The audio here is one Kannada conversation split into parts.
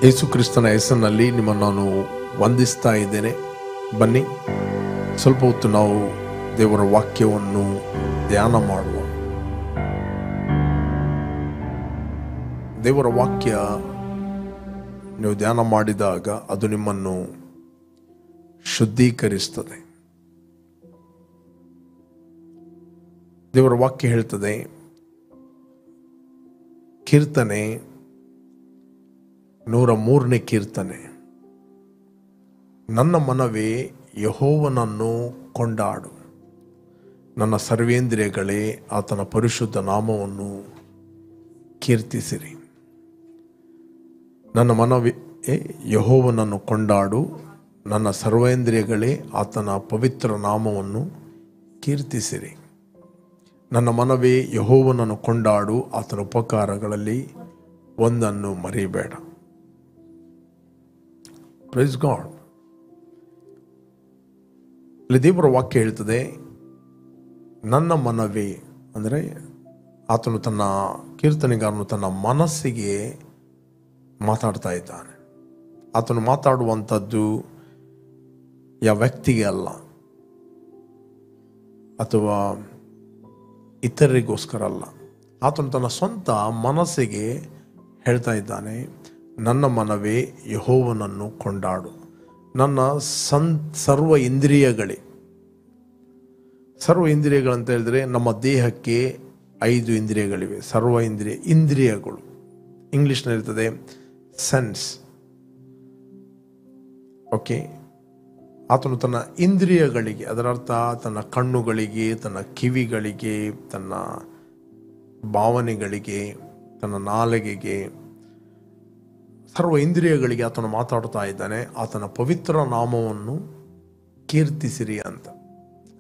ಯೇಸು ಕ್ರಿಸ್ತನ ಹೆಸರಿನಲ್ಲಿ ನಿಮ್ಮನ್ನು ನಾನು ವಂದಿಸ್ತಾ ಇದ್ದೇನೆ. ಬನ್ನಿ, ಸ್ವಲ್ಪ ಹೊತ್ತು ನಾವು ದೇವರ ವಾಕ್ಯವನ್ನು ಧ್ಯಾನ ಮಾಡುವ. ದೇವರ ವಾಕ್ಯ ನೀವು ಧ್ಯಾನ ಮಾಡಿದಾಗ ಅದು ನಿಮ್ಮನ್ನು ಶುದ್ಧೀಕರಿಸ್ತದೆ. ದೇವರ ವಾಕ್ಯ ಹೇಳ್ತದೆ, ಕೀರ್ತನೆ 103ನೇ ಕೀರ್ತನೆ, ನನ್ನ ಮನವೇ ಯೆಹೋವನನ್ನು ಕೊಂಡಾಡು, ನನ್ನ ಸರ್ವೇಂದ್ರಿಯಗಳೇ ಆತನ ಪರಿಶುದ್ಧ ನಾಮವನ್ನು ಕೀರ್ತಿಸಿರಿ. ನನ್ನ ಮನವೇ ಯೆಹೋವನನ್ನು ಕೊಂಡಾಡು, ನನ್ನ ಸರ್ವೇಂದ್ರಿಯಗಳೇ ಆತನ ಪವಿತ್ರ ನಾಮವನ್ನು ಕೀರ್ತಿಸಿರಿ. ನನ್ನ ಮನವೇ ಯೆಹೋವನನ್ನು ಕೊಂಡಾಡು, ಆತನ ಉಪಕಾರಗಳಲ್ಲಿ ಒಂದನ್ನು ಮರಿಬೇಡ. Praise God. ಇಲ್ಲಿ ದೇವರ ವಾಕ್ಯ ಹೇಳ್ತದೆ, ನನ್ನ ಮನವೇ ಅಂದರೆ ಆತನು ತನ್ನ ಕೀರ್ತನೆಗಾರನು ತನ್ನ ಮನಸ್ಸಿಗೆ ಮಾತಾಡ್ತಾ ಇದ್ದಾನೆ. ಆತನು ಮಾತಾಡುವಂಥದ್ದು ಯಾವ ವ್ಯಕ್ತಿಗೆ ಅಲ್ಲ, ಅಥವಾ ಇತರರಿಗೋಸ್ಕರ ಅಲ್ಲ. ಆತನು ತನ್ನ ಸ್ವಂತ ಮನಸ್ಸಿಗೆ ಹೇಳ್ತಾ ಇದ್ದಾನೆ, ನನ್ನ ಮನವೇ ಯೆಹೋವನನ್ನು ಕೊಂಡಾಡು. ನನ್ನ ಸರ್ವ ಇಂದ್ರಿಯಗಳಂತ ಹೇಳಿದ್ರೆ ನಮ್ಮ ದೇಹಕ್ಕೆ 5 ಇಂದ್ರಿಯಗಳಿವೆ. ಇಂದ್ರಿಯಗಳು ಇಂಗ್ಲಿಷ್ನಲ್ಲಿ ಇರ್ತದೆ ಸೆನ್ಸ್. ಓಕೆ, ಆತನು ತನ್ನ ಇಂದ್ರಿಯಗಳಿಗೆ, ಅದರರ್ಥ ತನ್ನ ಕಣ್ಣುಗಳಿಗೆ, ತನ್ನ ಕಿವಿಗಳಿಗೆ, ತನ್ನ ಭಾವನೆಗಳಿಗೆ, ತನ್ನ ನಾಲಿಗೆಗೆ, ಸರ್ವ ಇಂದ್ರಿಯಗಳಿಗೆ ಆತನು ಮಾತಾಡ್ತಾ ಇದ್ದಾನೆ, ಆತನ ಪವಿತ್ರ ನಾಮವನ್ನು ಕೀರ್ತಿಸಿರಿ ಅಂತ.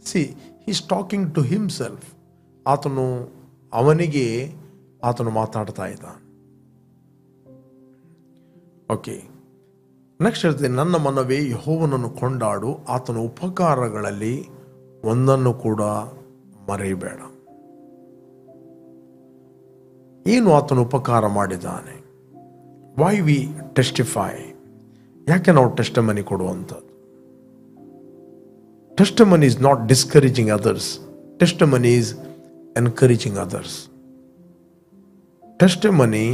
See, he is talking to himself. ಅವನಿಗೆ ಆತನು ಮಾತಾಡ್ತಾ ಇದ್ದಾನೆ. ಓಕೆ, ನೆಕ್ಸ್ಟ್ ಹೇಳ್ತೇನೆ, ನನ್ನ ಮನವೇ ಯೆಹೋವನನ್ನು ಕೊಂಡಾಡು, ಆತನ ಉಪಕಾರಗಳಲ್ಲಿ ಒಂದನ್ನು ಕೂಡ ಮರೆಯಬೇಡ. ಏನು ಆತನು ಉಪಕಾರ ಮಾಡಿದ್ದಾನೆ? Why we testify? ಯಾಕೆ ನಾವು ಟೆಸ್ಟಿಮನಿ ಕೊಡುವಂಥದ್ದು? Testimony is not discouraging others, testimony is encouraging others. Testimony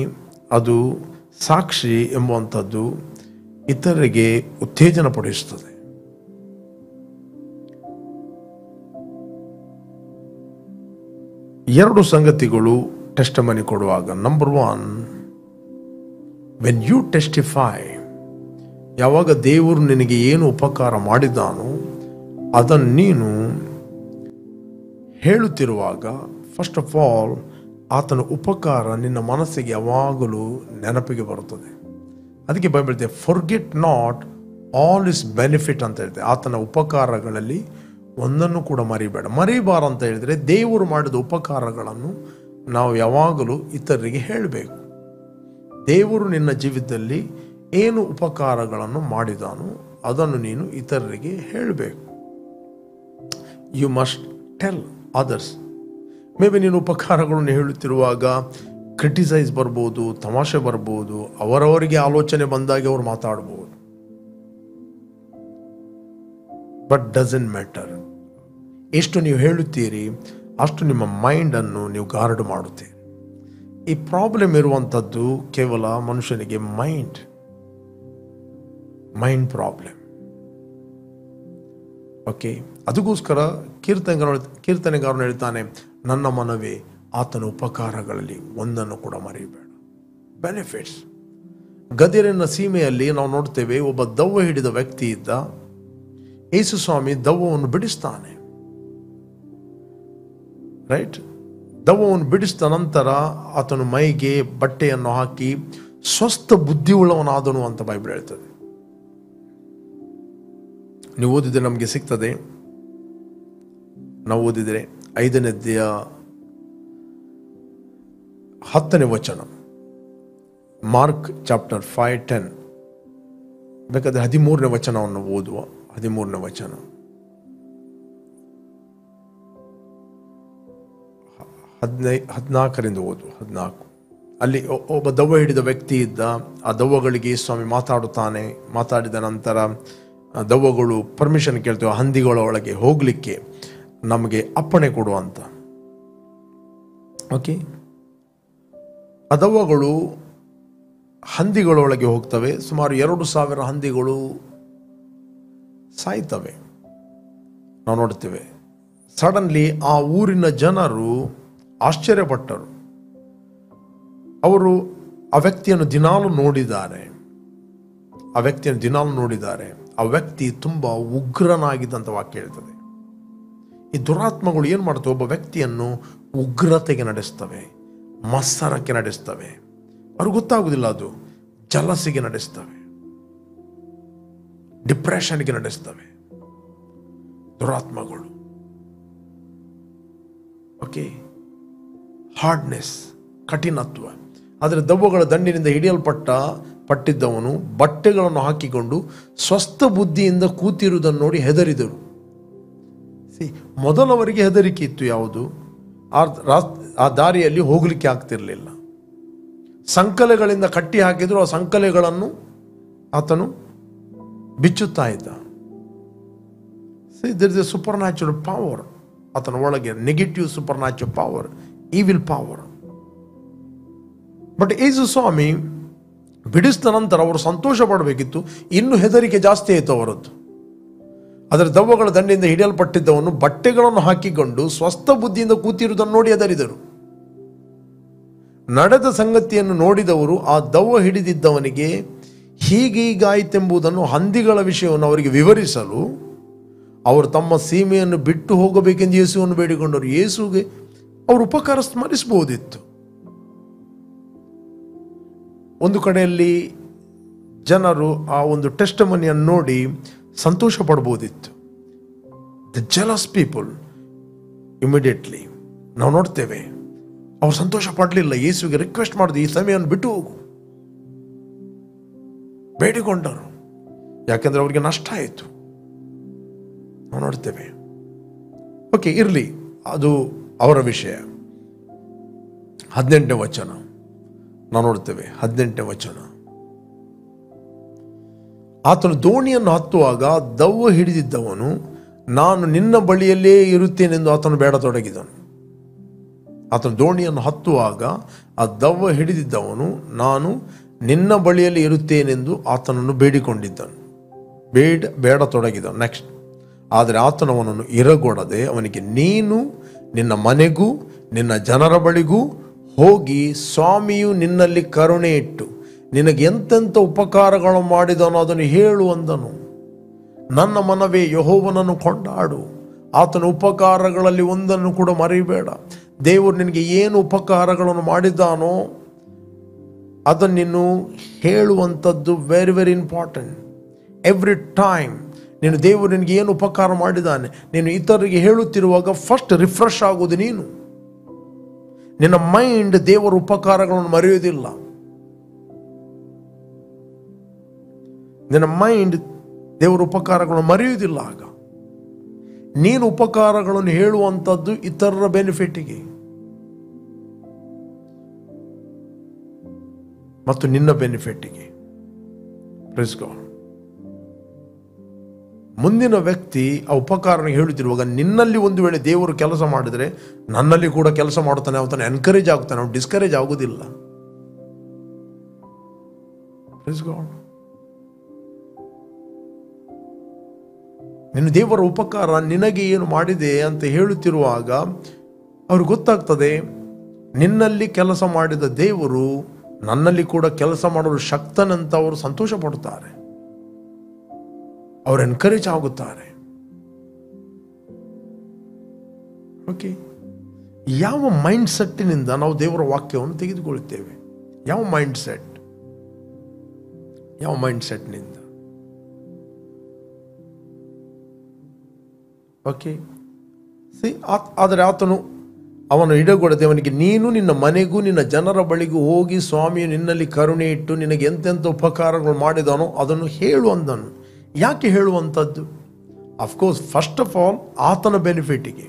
ಅದು ಸಾಕ್ಷಿ ಎಂಬುವಂಥದ್ದು ಇತರರಿಗೆ ಉತ್ತೇಜನ ಪಡಿಸುತ್ತದೆ. ಎರಡು ಸಂಗತಿಗಳು ಟೆಸ್ಟಿಮನಿ ಕೊಡುವಾಗ. ನಂಬರ್ 1, ವೆನ್ ಯು ಟೆಸ್ಟಿಫೈ, ಯಾವಾಗ ದೇವರು ನಿನಗೆ ಏನು ಉಪಕಾರ ಮಾಡಿದ್ದಾನೋ ಅದನ್ನು ನೀನು ಹೇಳುತ್ತಿರುವಾಗ, ಫಸ್ಟ್ ಆಫ್ ಆಲ್ ಆತನ ಉಪಕಾರ ನಿನ್ನ ಮನಸ್ಸಿಗೆ ಯಾವಾಗಲೂ ನೆನಪಿಗೆ ಬರುತ್ತದೆ. ಅದಕ್ಕೆ ಬೈಬಲ್ ಹೇಳ್ತದೆ, forget not all is benefit ಅಂತ ಹೇಳ್ತದೆ. ಆತನ ಉಪಕಾರಗಳಲ್ಲಿ ಒಂದನ್ನು ಕೂಡ ಮರಿಬಾರ ಅಂತ ಹೇಳಿದರೆ, ದೇವರು ಮಾಡಿದ ಉಪಕಾರಗಳನ್ನು ನಾವು ಯಾವಾಗಲೂ ಇತರರಿಗೆ ಹೇಳಬೇಕು. ದೇವರು ನಿನ್ನ ಜೀವಿತದಲ್ಲಿ ಏನು ಉಪಕಾರಗಳನ್ನು ಮಾಡಿದಾನೋ ಅದನ್ನು ನೀನು ಇತರರಿಗೆ ಹೇಳಬೇಕು. You must tell others. Maybe ನೀನು ಉಪಕಾರಗಳನ್ನು ಹೇಳುತ್ತಿರುವಾಗ ಕ್ರಿಟಿಸೈಸ್ ಬರ್ಬೋದು, ತಮಾಷೆ ಬರ್ಬೋದು, ಅವರವರಿಗೆ ಆಲೋಚನೆ ಬಂದಾಗ ಅವರು ಮಾತಾಡ್ಬೋದು. But doesn't matter. ಎಷ್ಟು ನೀವು ಹೇಳುತ್ತೀರಿ ಅಷ್ಟು ನಿಮ್ಮ ಮೈಂಡನ್ನು ನೀವು ಗಾರ್ಡ್ ಮಾಡುತ್ತೀರಿ. ಈ ಪ್ರಾಬ್ಲಮ್ ಇರುವಂಥದ್ದು ಕೇವಲ ಮನುಷ್ಯನಿಗೆ ಮೈಂಡ್ ಪ್ರಾಬ್ಲಮ್. ಓಕೆ, ಅದಕ್ಕೋಸ್ಕರ ಕೀರ್ತನೆಗಾರನು ಹೇಳ್ತಾನೆ, ನನ್ನ ಮನವೇ ಆತನ ಉಪಕಾರಗಳಲ್ಲಿ ಒಂದನ್ನು ಕೂಡ ಮರೆಯಬೇಡ. ಬೆನಿಫಿಟ್ಸ್. ಗದಿರಿನ ಸೀಮೆಯಲ್ಲಿ ನಾವು ನೋಡ್ತೇವೆ, ಒಬ್ಬ ದೆವ್ವ ಹಿಡಿದ ವ್ಯಕ್ತಿ ಇದ್ದ. ಯೇಸು ಸ್ವಾಮಿ ದೆವ್ವವನ್ನು ಬಿಡಿಸ್ತಾನೆ. ರೈಟ್? ದೆವ್ವವನ್ನು ಬಿಡಿಸಿದ ನಂತರ ಆತನು ಮೈಗೆ ಬಟ್ಟೆಯನ್ನು ಹಾಕಿ ಸ್ವಸ್ಥ ಬುದ್ಧಿಯುಳ್ಳವನಾದನು ಅಂತ ಬೈಬಲ್ ಹೇಳ್ತದೆ. ನೀವು ಓದಿದ್ರೆ ನಮಗೆ ಸಿಗ್ತದೆ. ನಾವು ಓದಿದರೆ 5ನೇ ಅಧ್ಯಾಯ 10ನೇ ವಚನ, ಮಾರ್ಕ್ ಚಾಪ್ಟರ್ 5:10. ಬೇಕಾದ್ರೆ 13ನೇ ವಚನವನ್ನು ಓದುವ. 13ನೇ ವಚನ, 14ರಿಂದ ಓದು. 14. ಅಲ್ಲಿ ಒಬ್ಬ ದೆವ್ವ ಹಿಡಿದ ವ್ಯಕ್ತಿ ಇದ್ದ. ಆ ದೆವ್ವಗಳಿಗೆ ಸ್ವಾಮಿ ಮಾತಾಡಿದ ನಂತರ ದೆವ್ವಗಳು ಪರ್ಮಿಷನ್ ಕೇಳ್ತೇವೆ ಹಂದಿಗಳ ಒಳಗೆ ಹೋಗಲಿಕ್ಕೆ ನಮಗೆ ಅಪ್ಪಣೆ ಕೊಡುವಂತ. ಓಕೆ, ಆ ದೆವ್ವಗಳು ಹಂದಿಗಳೊಳಗೆ ಹೋಗ್ತವೆ. ಸುಮಾರು 2,000 ಹಂದಿಗಳು ಸಾಯ್ತವೆ ನಾವು ನೋಡ್ತೇವೆ. ಸಡನ್ಲಿ ಆ ಊರಿನ ಜನರು ಆಶ್ಚರ್ಯಪಟ್ಟರು. ಅವರು ಆ ವ್ಯಕ್ತಿಯನ್ನು ದಿನಾಲು ನೋಡಿದ್ದಾರೆ. ಆ ವ್ಯಕ್ತಿ ತುಂಬ ಉಗ್ರನಾಗಿದ್ದಂಥ ವಾಕ್ಯ ಹೇಳ್ತದೆ. ಈ ದುರಾತ್ಮಗಳು ಏನು ಮಾಡ್ತವೆ? ಒಬ್ಬ ವ್ಯಕ್ತಿಯನ್ನು ಉಗ್ರತೆಗೆ ನಡೆಸ್ತವೆ, ಮತ್ಸರಕ್ಕೆ ನಡೆಸ್ತವೆ. ಅವ್ರಿಗೆ ಗೊತ್ತಾಗುವುದಿಲ್ಲ, ಅದು ಜಲಸಿಗೆ ನಡೆಸ್ತವೆ, ಡಿಪ್ರೆಷನ್ಗೆ ನಡೆಸ್ತವೆ ದುರಾತ್ಮಗಳು. Okay, hardness, ಕಠಿಣತ್ವ. ಆದರೆ ದೆವ್ವಗಳ ದಂಡಿನಿಂದ ಹಿಡಿಯಲ್ಪಟ್ಟಿದ್ದವನು ಬಟ್ಟೆಗಳನ್ನು ಹಾಕಿಕೊಂಡು ಸ್ವಸ್ಥ ಬುದ್ಧಿಯಿಂದ ಕೂತಿರುವುದನ್ನು ನೋಡಿ ಹೆದರಿದರು. ಮೊದಲವರಿಗೆ ಹೆದರಿಕೆ ಇತ್ತು. ಯಾವುದು? ಆ ದಾರಿಯಲ್ಲಿ ಹೋಗಲಿಕ್ಕೆ ಆಗ್ತಿರಲಿಲ್ಲ. ಸಂಕಲೆಗಳಿಂದ ಕಟ್ಟಿ ಹಾಕಿದ್ರು, ಆ ಸಂಕಲೆಗಳನ್ನು ಆತನು ಬಿಚ್ಚುತ್ತಾ ಇದ್ದ. There is a supernatural power ಆತನ ಒಳಗೆ, negative supernatural power, evil power. But Yesu ಸ್ವಾಮಿ ಬಿಡಿಸಿದ ನಂತರ ಅವರು ಸಂತೋಷ ಪಡಬೇಕಿತ್ತು. ಇನ್ನು ಹೆದರಿಕೆ ಜಾಸ್ತಿ ಆಯಿತು ಅವರದ್ದು. ಅದರ ದೆವ್ವಗಳ ದಂಡೆಯಿಂದ ಹಿಡಿಯಲ್ಪಟ್ಟಿದ್ದವನು ಬಟ್ಟೆಗಳನ್ನು ಹಾಕಿಕೊಂಡು ಸ್ವಸ್ಥ ಬುದ್ಧಿಯಿಂದ ಕೂತಿರುವುದನ್ನು ನೋಡಿ ಹೆದರಿದರು. ನಡೆದ ಸಂಗತಿಯನ್ನು ನೋಡಿದವರು ಆ ದೆವ್ವ ಹಿಡಿದಿದ್ದವನಿಗೆ ಹೀಗೀಗಾಯಿತೆಂಬುದನ್ನು, ಹಂದಿಗಳ ವಿಷಯವನ್ನು ಅವರಿಗೆ ವಿವರಿಸಲು ಅವರು ತಮ್ಮ ಸೀಮೆಯನ್ನು ಬಿಟ್ಟು ಹೋಗಬೇಕೆಂದು ಯೇಸುವನ್ನು ಬೇಡಿಕೊಂಡರು. ಯೇಸುಗೆ ಅವರು ಉಪಕಾರ ಸ್ಮರಿಸಬಹುದಿತ್ತು. ಒಂದು ಕಡೆಯಲ್ಲಿ ಜನರು ಆ ಒಂದು ಟೆಸ್ಟಿಮನಿಯನ್ನು ನೋಡಿ ಸಂತೋಷ ಪಡಬಹುದಿತ್ತು. ದ ಜೆಲಸ್ ಪೀಪಲ್ ಇಮಿಡಿಯೇಟ್ಲಿ ನಾವು ನೋಡ್ತೇವೆ, ಅವ್ರು ಸಂತೋಷ ಪಡಲಿಲ್ಲ. ಯೇಸುವಿಗೆ ರಿಕ್ವೆಸ್ಟ್ ಮಾಡಿದ್ರು, ಈ ಸಮಯವನ್ನು ಬಿಟ್ಟು ಹೋಗು, ಬೇಡಿಕೊಂಡರು. ಯಾಕೆಂದ್ರೆ ಅವರಿಗೆ ನಷ್ಟ ಆಯಿತು. ನಾವು ನೋಡ್ತೇವೆ. ಓಕೆ, ಇರಲಿ, ಅದು ಅವರ ವಿಷಯ. 18ನೇ ವಚನ ನಾವು ನೋಡ್ತೇವೆ. 18ನೇ ವಚನ, ಆತನು ದೋಣಿಯನ್ನು ಹತ್ತುವಾಗ ದೆವ್ವ ಹಿಡಿದಿದ್ದವನು ನಾನು ನಿನ್ನ ಬಳಿಯಲ್ಲೇ ಇರುತ್ತೇನೆಂದು ಆತನು ಬೇಡತೊಡಗಿದನು. ಆತನು ದೋಣಿಯನ್ನು ಹತ್ತುವಾಗ ಆ ದೆವ್ವ ಹಿಡಿದಿದ್ದವನು ನಾನು ನಿನ್ನ ಬಳಿಯಲ್ಲಿ ಇರುತ್ತೇನೆಂದು ಆತನನ್ನು ಬೇಡಿಕೊಂಡಿದ್ದನು, ಬೇಡತೊಡಗಿದನು. ನೆಕ್ಸ್ಟ್, ಆದರೆ ಆತನು ಅವನನ್ನು ಇರಗೊಡದೆ ಅವನಿಗೆ, ನೀನು ನಿನ್ನ ಮನೆಗೂ ನಿನ್ನ ಜನರ ಬಳಿಗೂ ಹೋಗಿ ಸ್ವಾಮಿಯು ನಿನ್ನಲ್ಲಿ ಕರುಣೆ ಇಟ್ಟು ನಿನಗೆ ಎಂತೆಂಥ ಉಪಕಾರಗಳು ಮಾಡಿದನೋ ಅದನ್ನು ಹೇಳು ಅಂದನು. ನನ್ನ ಮನವೇ ಯೆಹೋವನನ್ನು ಕೊಂಡಾಡು, ಆತನ ಉಪಕಾರಗಳಲ್ಲಿ ಒಂದನ್ನು ಕೂಡ ಮರಿಬೇಡ. ದೇವರು ನಿನಗೆ ಏನು ಉಪಕಾರಗಳನ್ನು ಮಾಡಿದ್ದಾನೋ ಅದನ್ನು ನೀನು ಹೇಳುವಂಥದ್ದು very very important. Every time ನೀನು ದೇವರು ನಿನಗೆ ಏನು ಉಪಕಾರ ಮಾಡಿದ್ದಾನೆ ನೀನು ಇತರರಿಗೆ ಹೇಳುತ್ತಿರುವಾಗ ಫಸ್ಟ್ ರಿಫ್ರೆಶ್ ಆಗುವುದು ನೀನು. ನಿನ್ನ ಮೈಂಡ್ ದೇವರ ಉಪಕಾರಗಳನ್ನು ಮರೆಯುವುದಿಲ್ಲ. ನಿನ್ನ ಮೈಂಡ್ ದೇವರ ಉಪಕಾರಗಳನ್ನು ಮರೆಯುವುದಿಲ್ಲ. ಆಗ ನೀನು ಉಪಕಾರಗಳನ್ನು ಹೇಳುವಂಥದ್ದು ಇತರರ ಬೆನಿಫಿಟ್ಗೆ ಮತ್ತು ನಿನ್ನ ಬೆನಿಫಿಟ್ಗೆ. Praise God. ಮುಂದಿನ ವ್ಯಕ್ತಿ ಆ ಉಪಕಾರನ ಹೇಳುತ್ತಿರುವಾಗ ನಿನ್ನಲ್ಲಿ ಒಂದು ವೇಳೆ ದೇವರು ಕೆಲಸ ಮಾಡಿದರೆ ನನ್ನಲ್ಲಿ ಕೂಡ ಕೆಲಸ ಮಾಡುತ್ತಾನೆ, ಅವತಾನೆ ಎನ್ಕರೇಜ್ ಆಗುತ್ತಾನೆ, ಅವನು ಡಿಸ್ಕರೇಜ್ ಆಗುವುದಿಲ್ಲ. Praise God. ನಿನ್ನ ದೇವರ ಉಪಕಾರ ನಿನಗೆ ಏನು ಮಾಡಿದೆ ಅಂತ ಹೇಳುತ್ತಿರುವಾಗ ಅವ್ರಿಗೆ ಗೊತ್ತಾಗ್ತದೆ, ನಿನ್ನಲ್ಲಿ ಕೆಲಸ ಮಾಡಿದ ದೇವರು ನನ್ನಲ್ಲಿ ಕೂಡ ಕೆಲಸ ಮಾಡಲು ಶಕ್ತನಂತ ಅವರು ಸಂತೋಷ ಪಡುತ್ತಾರೆ, ಅವರು ಎನ್ಕರೇಜ್ ಆಗುತ್ತಾರೆ. ಓಕೆ, ಯಾವ ಮೈಂಡ್ ಸೆಟ್ಟಿನಿಂದ ನಾವು ದೇವರ ವಾಕ್ಯವನ್ನು ತೆಗೆದುಕೊಳ್ಳುತ್ತೇವೆ? ಯಾವ ಮೈಂಡ್ ಸೆಟ್ನಿಂದ? ಓಕೆ, ಆದರೆ ಆತನು ಅವನು ಇಡಗೊಡದೆ ಅವನಿಗೆ, ನೀನು ನಿನ್ನ ಮನೆಗೂ ನಿನ್ನ ಜನರ ಬಳಿಗೂ ಹೋಗಿ ಸ್ವಾಮಿಯು ನಿನ್ನಲ್ಲಿ ಕರುಣೆ ಇಟ್ಟು ನಿನಗೆ ಎಂತೆಂಥ ಉಪಕಾರಗಳು ಮಾಡಿದಾನೋ ಅದನ್ನು ಹೇಳು ಅಂದನು. ಯಾಕೆ ಹೇಳುವಂಥದ್ದು? ಅಫ್ಕೋರ್ಸ್ ಫಸ್ಟ್ ಆಫ್ ಆಲ್ ಆತನ ಬೆನಿಫಿಟಿಗೆ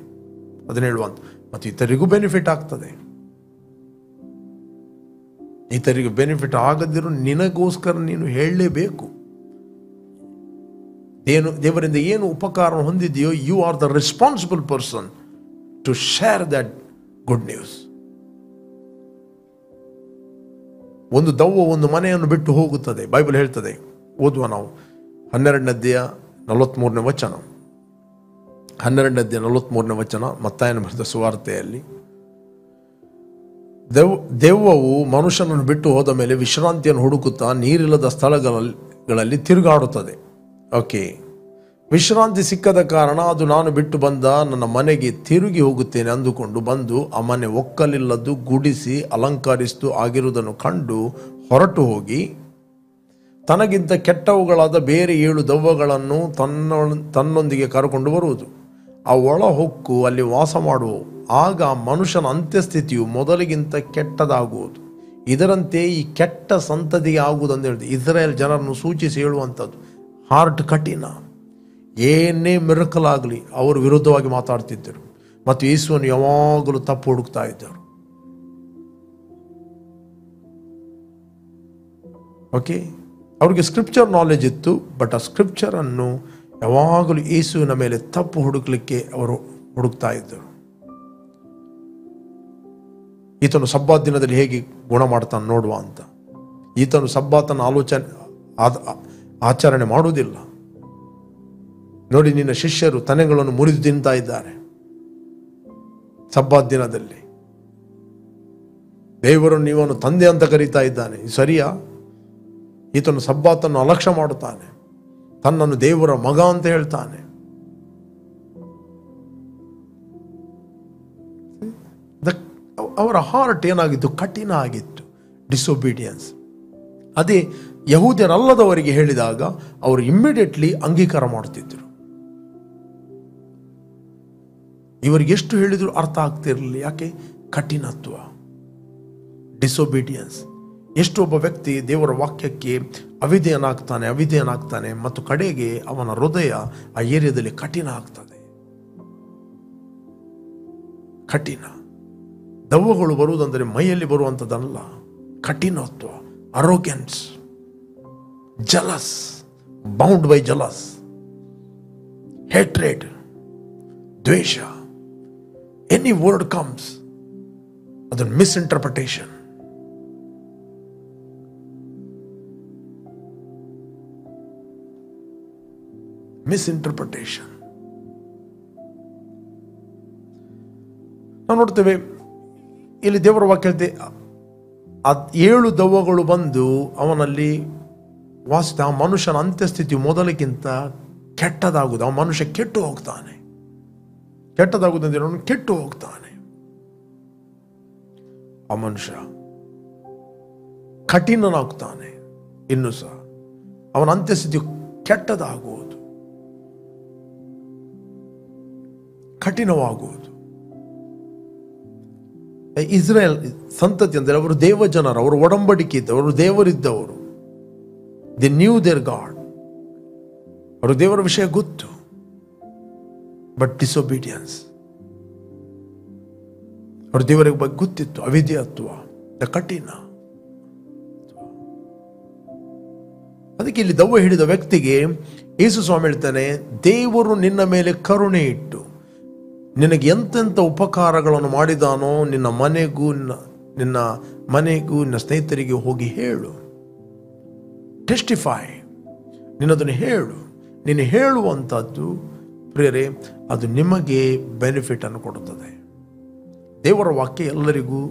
ಅದನ್ನು ಹೇಳುವಂಥ, ಮತ್ತು ಇತರಿಗೂ ಬೆನಿಫಿಟ್ ಆಗ್ತದೆ. ಇತರಿಗೆ ಬೆನಿಫಿಟ್ ಆಗದಿರೋ ನಿನಗೋಸ್ಕರ ನೀನು ಹೇಳಲೇಬೇಕು. ದೇವರಿಂದ ಏನು ಉಪಕಾರ ಹೊಂದಿದೆಯೋ, you are the responsible person to share that good news. ಒಂದು ದವ್ವ ಒಂದು ಮನೆಯನ್ನು ಬಿಟ್ಟು ಹೋಗುತ್ತದೆ, ಬೈಬಲ್ ಹೇಳ್ತದೆ. ಓದುವ ನಾವು 12ನೇ ಅಧ್ಯಾಯ 43ನೇ ವಚನ. 12ನೇ ಅಧ್ಯಾಯ 43ನೇ ವಚನ, ಮತ್ತಾಯನ ಬರೆದ ಸುವಾರ್ತೆಯಲ್ಲಿ. ದೆವ್ವವು ಮನುಷ್ಯನನ್ನು ಬಿಟ್ಟು ಹೋದ ಮೇಲೆ ವಿಶ್ರಾಂತಿಯನ್ನು ಹುಡುಕುತ್ತಾ ನೀರಿಲ್ಲದ ಸ್ಥಳಗಳಲ್ಲಿ ತಿರುಗಾಡುತ್ತದೆ. ಓಕೆ, ವಿಶ್ರಾಂತಿ ಸಿಕ್ಕದ ಕಾರಣ ಅದು ನಾನು ಬಿಟ್ಟು ಬಂದ ನನ್ನ ಮನೆಗೆ ತಿರುಗಿ ಹೋಗುತ್ತೇನೆ ಅಂದುಕೊಂಡು ಬಂದು ಆ ಮನೆ ಒಕ್ಕಲಿಲ್ಲದ್ದು ಗುಡಿಸಿ ಅಲಂಕರಿಸಿತು ಆಗಿರುವುದನ್ನು ಕಂಡು ಹೊರಟು ಹೋಗಿ ತನಗಿಂತ ಕೆಟ್ಟವುಗಳಾದ ಬೇರೆ 7 ದೆವ್ವಗಳನ್ನು ತನ್ನೊಂದಿಗೆ ಕರೆಕೊಂಡು ಬರುವುದು. ಆ ಒಳ ಹೊಕ್ಕು ಅಲ್ಲಿ ವಾಸ ಮಾಡುವವು. ಆಗ ಮನುಷ್ಯನ ಅಂತ್ಯಸ್ಥಿತಿಯು ಮೊದಲಿಗಿಂತ ಕೆಟ್ಟದಾಗುವುದು. ಇದರಂತೆ ಈ ಕೆಟ್ಟ ಸಂತತಿಗೆ ಆಗುವುದು ಅಂತ ಹೇಳಿದೆ. ಇಸ್ರಾಯೇಲ್ ಜನರನ್ನು ಸೂಚಿಸಿ ಹೇಳುವಂಥದ್ದು. ಹಾರ್ಟ್ ಕಠಿಣ, ಏನೇ ಮಿರಕಲ್ ಆಗಲಿ ಅವರು ವಿರುದ್ಧವಾಗಿ ಮಾತಾಡ್ತಿದ್ದರು ಮತ್ತು ಯೇಸುವನ್ನು ಯಾವಾಗಲೂ ತಪ್ಪು ಹುಡುಕ್ತಾ ಇದ್ದರು. ಓಕೆ, ಅವ್ರಿಗೆ ಸ್ಕ್ರಿಪ್ಚರ್ ನಾಲೆಜ್ ಇತ್ತು, ಬಟ್ ಆ ಸ್ಕ್ರಿಪ್ಚರನ್ನು ಯಾವಾಗಲೂ ಯೇಸುವಿನ ಮೇಲೆ ತಪ್ಪು ಹುಡುಕ್ಲಿಕ್ಕೆ ಅವರು ಹುಡುಕ್ತಾ ಇದ್ದರು. ಈತನು ಸಬ್ಬಾತ್ ದಿನದಲ್ಲಿ ಹೇಗೆ ಗುಣ ಮಾಡ್ತಾನೆ ನೋಡುವ ಅಂತ. ಈತನು ಸಬ್ಬಾತನ ಆಚರಣೆ ಮಾಡುವುದಿಲ್ಲ. ನೋಡಿ, ನಿನ್ನ ಶಿಷ್ಯರು ತನೆಗಳನ್ನು ಮುರಿದು ತಿಂತಾ ಇದ್ದಾರೆ ಸಬ್ಬಾತ್ ದಿನದಲ್ಲಿ. ದೇವರು ನೀವನ್ನು ತಂದೆ ಅಂತ ಕರೀತಾ ಇದ್ದಾನೆ, ಸರಿಯಾ? ಈತನು ಸಬ್ಬಾತನ್ನು ಅಲಕ್ಷ್ಯ ಮಾಡುತ್ತಾನೆ, ತನ್ನನ್ನು ದೇವರ ಮಗ ಅಂತ ಹೇಳ್ತಾನೆ. ಅವರ ಹಾರ್ಟ್ ಏನಾಗಿತ್ತು? ಕಠಿಣ ಆಗಿತ್ತು, ಡಿಸೊಬೀಡಿಯನ್ಸ್. ಅದೇ ಯಹೂದ್ಯರಲ್ಲದವರಿಗೆ ಹೇಳಿದಾಗ ಅವರು ಇಮ್ಮಿಡಿಯೇಟ್ಲಿ ಅಂಗೀಕಾರ ಮಾಡುತ್ತಿದ್ದರು. ಇವರಿಗೆ ಎಷ್ಟು ಹೇಳಿದ್ರು ಅರ್ಥ ಆಗ್ತಿರಲಿಲ್ಲ. ಯಾಕೆ? ಕಠಿಣತ್ವ, ಡಿಸೊಬೀಡಿಯನ್ಸ್. ಎಷ್ಟು ಒಬ್ಬ ವ್ಯಕ್ತಿ ದೇವರ ವಾಕ್ಯಕ್ಕೆ ಅವಿಧೇಯನಾಗ್ತಾನೆ ಮತ್ತು ಕಡೆಗೆ ಅವನ ಹೃದಯ ಆ ಏರಿಯಾದಲ್ಲಿ ಕಠಿಣ ಆಗ್ತದೆ. ಕಠಿಣ ದೆವ್ವಗಳು ಬರುವುದಂದರೆ ಮೈಯಲ್ಲಿ ಬರುವಂಥದ್ದಲ್ಲ, ಕಠಿಣತ್ವ, ಅರೋಗ್ಯನ್ಸ್, ಜಲಸ್, ಬೌಂಡ್ ಬೈ ಜಲಸ್, ಹೇಟ್ರೇಡ್, ದ್ವೇಷ. ಎನಿ ವರ್ಡ್ ಕಮ್ಸ್, ಅದನ್ನು ಮಿಸ್ಇಂಟರ್ಪ್ರಿಟೇಷನ್. ನಾವು ನೋಡ್ತೇವೆ ಇಲ್ಲಿ ದೇವರ ವಾಕ್ಯ ಹೇಳ್ತೆ, 7 ದೆವ್ವಗಳು ಬಂದು ಅವನಲ್ಲಿ ವಾಸಿತ. ಆ ಮನುಷ್ಯನ ಅಂತ್ಯಸ್ಥಿತಿ ಮೊದಲಿಗಿಂತ ಕೆಟ್ಟದಾಗುವುದು. ಆ ಮನುಷ್ಯ ಕೆಟ್ಟು ಹೋಗ್ತಾನೆ. ಕೆಟ್ಟದಾಗುವುದಂದ್ರೆ ಅವನು ಕೆಟ್ಟು ಹೋಗ್ತಾನೆ. ಆ ಮನುಷ್ಯ ಕಠಿಣನಾಗ್ತಾನೆ. ಇನ್ನೂ ಸಹ ಅವನ ಅಂತ್ಯಸ್ಥಿತಿ ಕೆಟ್ಟದಾಗುವುದು, ಕಠಿಣವಾಗುವುದು. ಇಸ್ರೇಲ್ ಸಂತತಿ ಅಂದರೆ ಅವರು ದೇವಜನರು, ಅವರು ಒಡಂಬಡಿಕೆ ಇದ್ದವರು, ಅವರು ದೇವರಿದ್ದವರು. They knew their God. ಅವರು ದೇವರ ವಿಷಯ ಗೊತ್ತು, ಬಟ್ ಡಿಸೊಬೀಡಿಯನ್ಸ್. ಅವರು ದೇವರಿಗೆ ಬಗ್ಗೆ ಗೊತ್ತಿತ್ತು, ಅವಿಧೇಯತ್ವ, ಕಠಿಣ. ಅದಕ್ಕೆ ಇಲ್ಲಿ ದೆವ್ವ ಹಿಡಿದ ವ್ಯಕ್ತಿಗೆ ಯೇಸು ಸ್ವಾಮಿ ಹೇಳ್ತಾನೆ, ದೇವರು ನಿನ್ನ ಮೇಲೆ ಕರುಣೆ ಇಟ್ಟು ನಿನಗೆ ಎಂತೆಂಥ ಉಪಕಾರಗಳನ್ನು ಮಾಡಿದಾನೋ ನಿನ್ನ ಮನೆಗೂ ನಿನ್ನ ಸ್ನೇಹಿತರಿಗೆ ಹೋಗಿ ಹೇಳು. ಟೆಸ್ಟಿಫೈ, ನಿನ್ನದನ್ನು ಹೇಳು. ನೀನು ಹೇಳುವಂಥದ್ದು ಪ್ರಿಯರೇ, ಅದು ನಿಮಗೆ ಬೆನಿಫಿಟ್ ಅನ್ನು ಕೊಡುತ್ತದೆ. ದೇವರ ವಾಕ್ಯ ಎಲ್ಲರಿಗೂ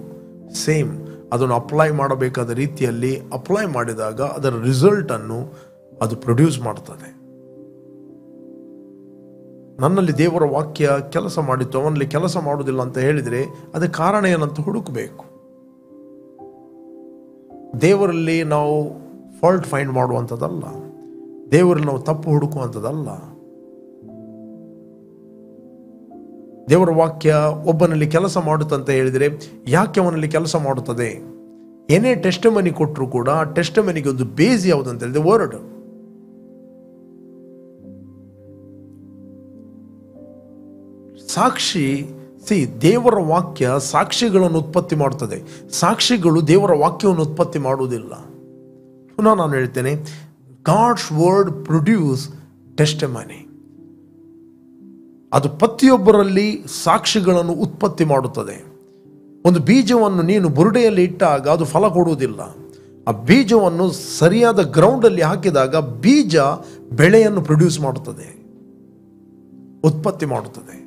ಸೇಮ್. ಅದನ್ನು ಅಪ್ಲೈ ಮಾಡಬೇಕಾದ ರೀತಿಯಲ್ಲಿ ಅಪ್ಲೈ ಮಾಡಿದಾಗ ಅದರ ರಿಸಲ್ಟನ್ನು ಅದು ಪ್ರೊಡ್ಯೂಸ್ ಮಾಡ್ತದೆ. ನನ್ನಲ್ಲಿ ದೇವರ ವಾಕ್ಯ ಕೆಲಸ ಮಾಡಿತ್ತು, ಅವನಲ್ಲಿ ಕೆಲಸ ಮಾಡುವುದಿಲ್ಲ ಅಂತ ಹೇಳಿದರೆ ಅದಕ್ಕೆ ಕಾರಣ ಏನಂತ ಹುಡುಕಬೇಕು. ದೇವರಲ್ಲಿ ನಾವು ಫಾಲ್ಟ್ ಫೈಂಡ್ ಮಾಡುವಂಥದ್ದಲ್ಲ, ದೇವರಲ್ಲಿ ನಾವು ತಪ್ಪು ಹುಡುಕುವಂಥದ್ದಲ್ಲ. ದೇವರ ವಾಕ್ಯ ಒಬ್ಬನಲ್ಲಿ ಕೆಲಸ ಮಾಡುತ್ತಂತ ಹೇಳಿದರೆ ಯಾಕೆ ಅವನಲ್ಲಿ ಕೆಲಸ ಮಾಡುತ್ತದೆ? ಏನೇ ಟೆಸ್ಟಮನಿ ಕೊಟ್ಟರು ಕೂಡ ಆ ಟೆಸ್ಟಮನಿಗೆ ಒಂದು ಬೇಸ್ ಯಾವುದಂತ ಹೇಳಿದ್ರೆ ವರ್ಡ್. ಸಾಕ್ಷಿ ದೇವರ ವಾಕ್ಯ ಸಾಕ್ಷಿಗಳನ್ನು ಉತ್ಪತ್ತಿ ಮಾಡುತ್ತದೆ. ಸಾಕ್ಷಿಗಳು ದೇವರ ವಾಕ್ಯವನ್ನು ಉತ್ಪತ್ತಿ ಮಾಡುವುದಿಲ್ಲ. ಪುನಃ ನಾನು ಹೇಳ್ತೇನೆ, ಗಾಡ್ಸ್ ವರ್ಡ್ ಪ್ರೊಡ್ಯೂಸ್ ಟೆಸ್ಟಿಮನಿ. ಅದು ಪ್ರತಿಯೊಬ್ಬರಲ್ಲಿ ಸಾಕ್ಷಿಗಳನ್ನು ಉತ್ಪತ್ತಿ ಮಾಡುತ್ತದೆ. ಒಂದು ಬೀಜವನ್ನು ನೀನು ಬುರುಡೆಯಲ್ಲಿ ಇಟ್ಟಾಗ ಅದು ಫಲ ಕೊಡುವುದಿಲ್ಲ. ಆ ಬೀಜವನ್ನು ಸರಿಯಾದ ಗ್ರೌಂಡಲ್ಲಿ ಹಾಕಿದಾಗ ಬೀಜ ಬೆಳೆಯನ್ನು ಪ್ರೊಡ್ಯೂಸ್ ಮಾಡುತ್ತದೆ, ಉತ್ಪತ್ತಿ ಮಾಡುತ್ತದೆ.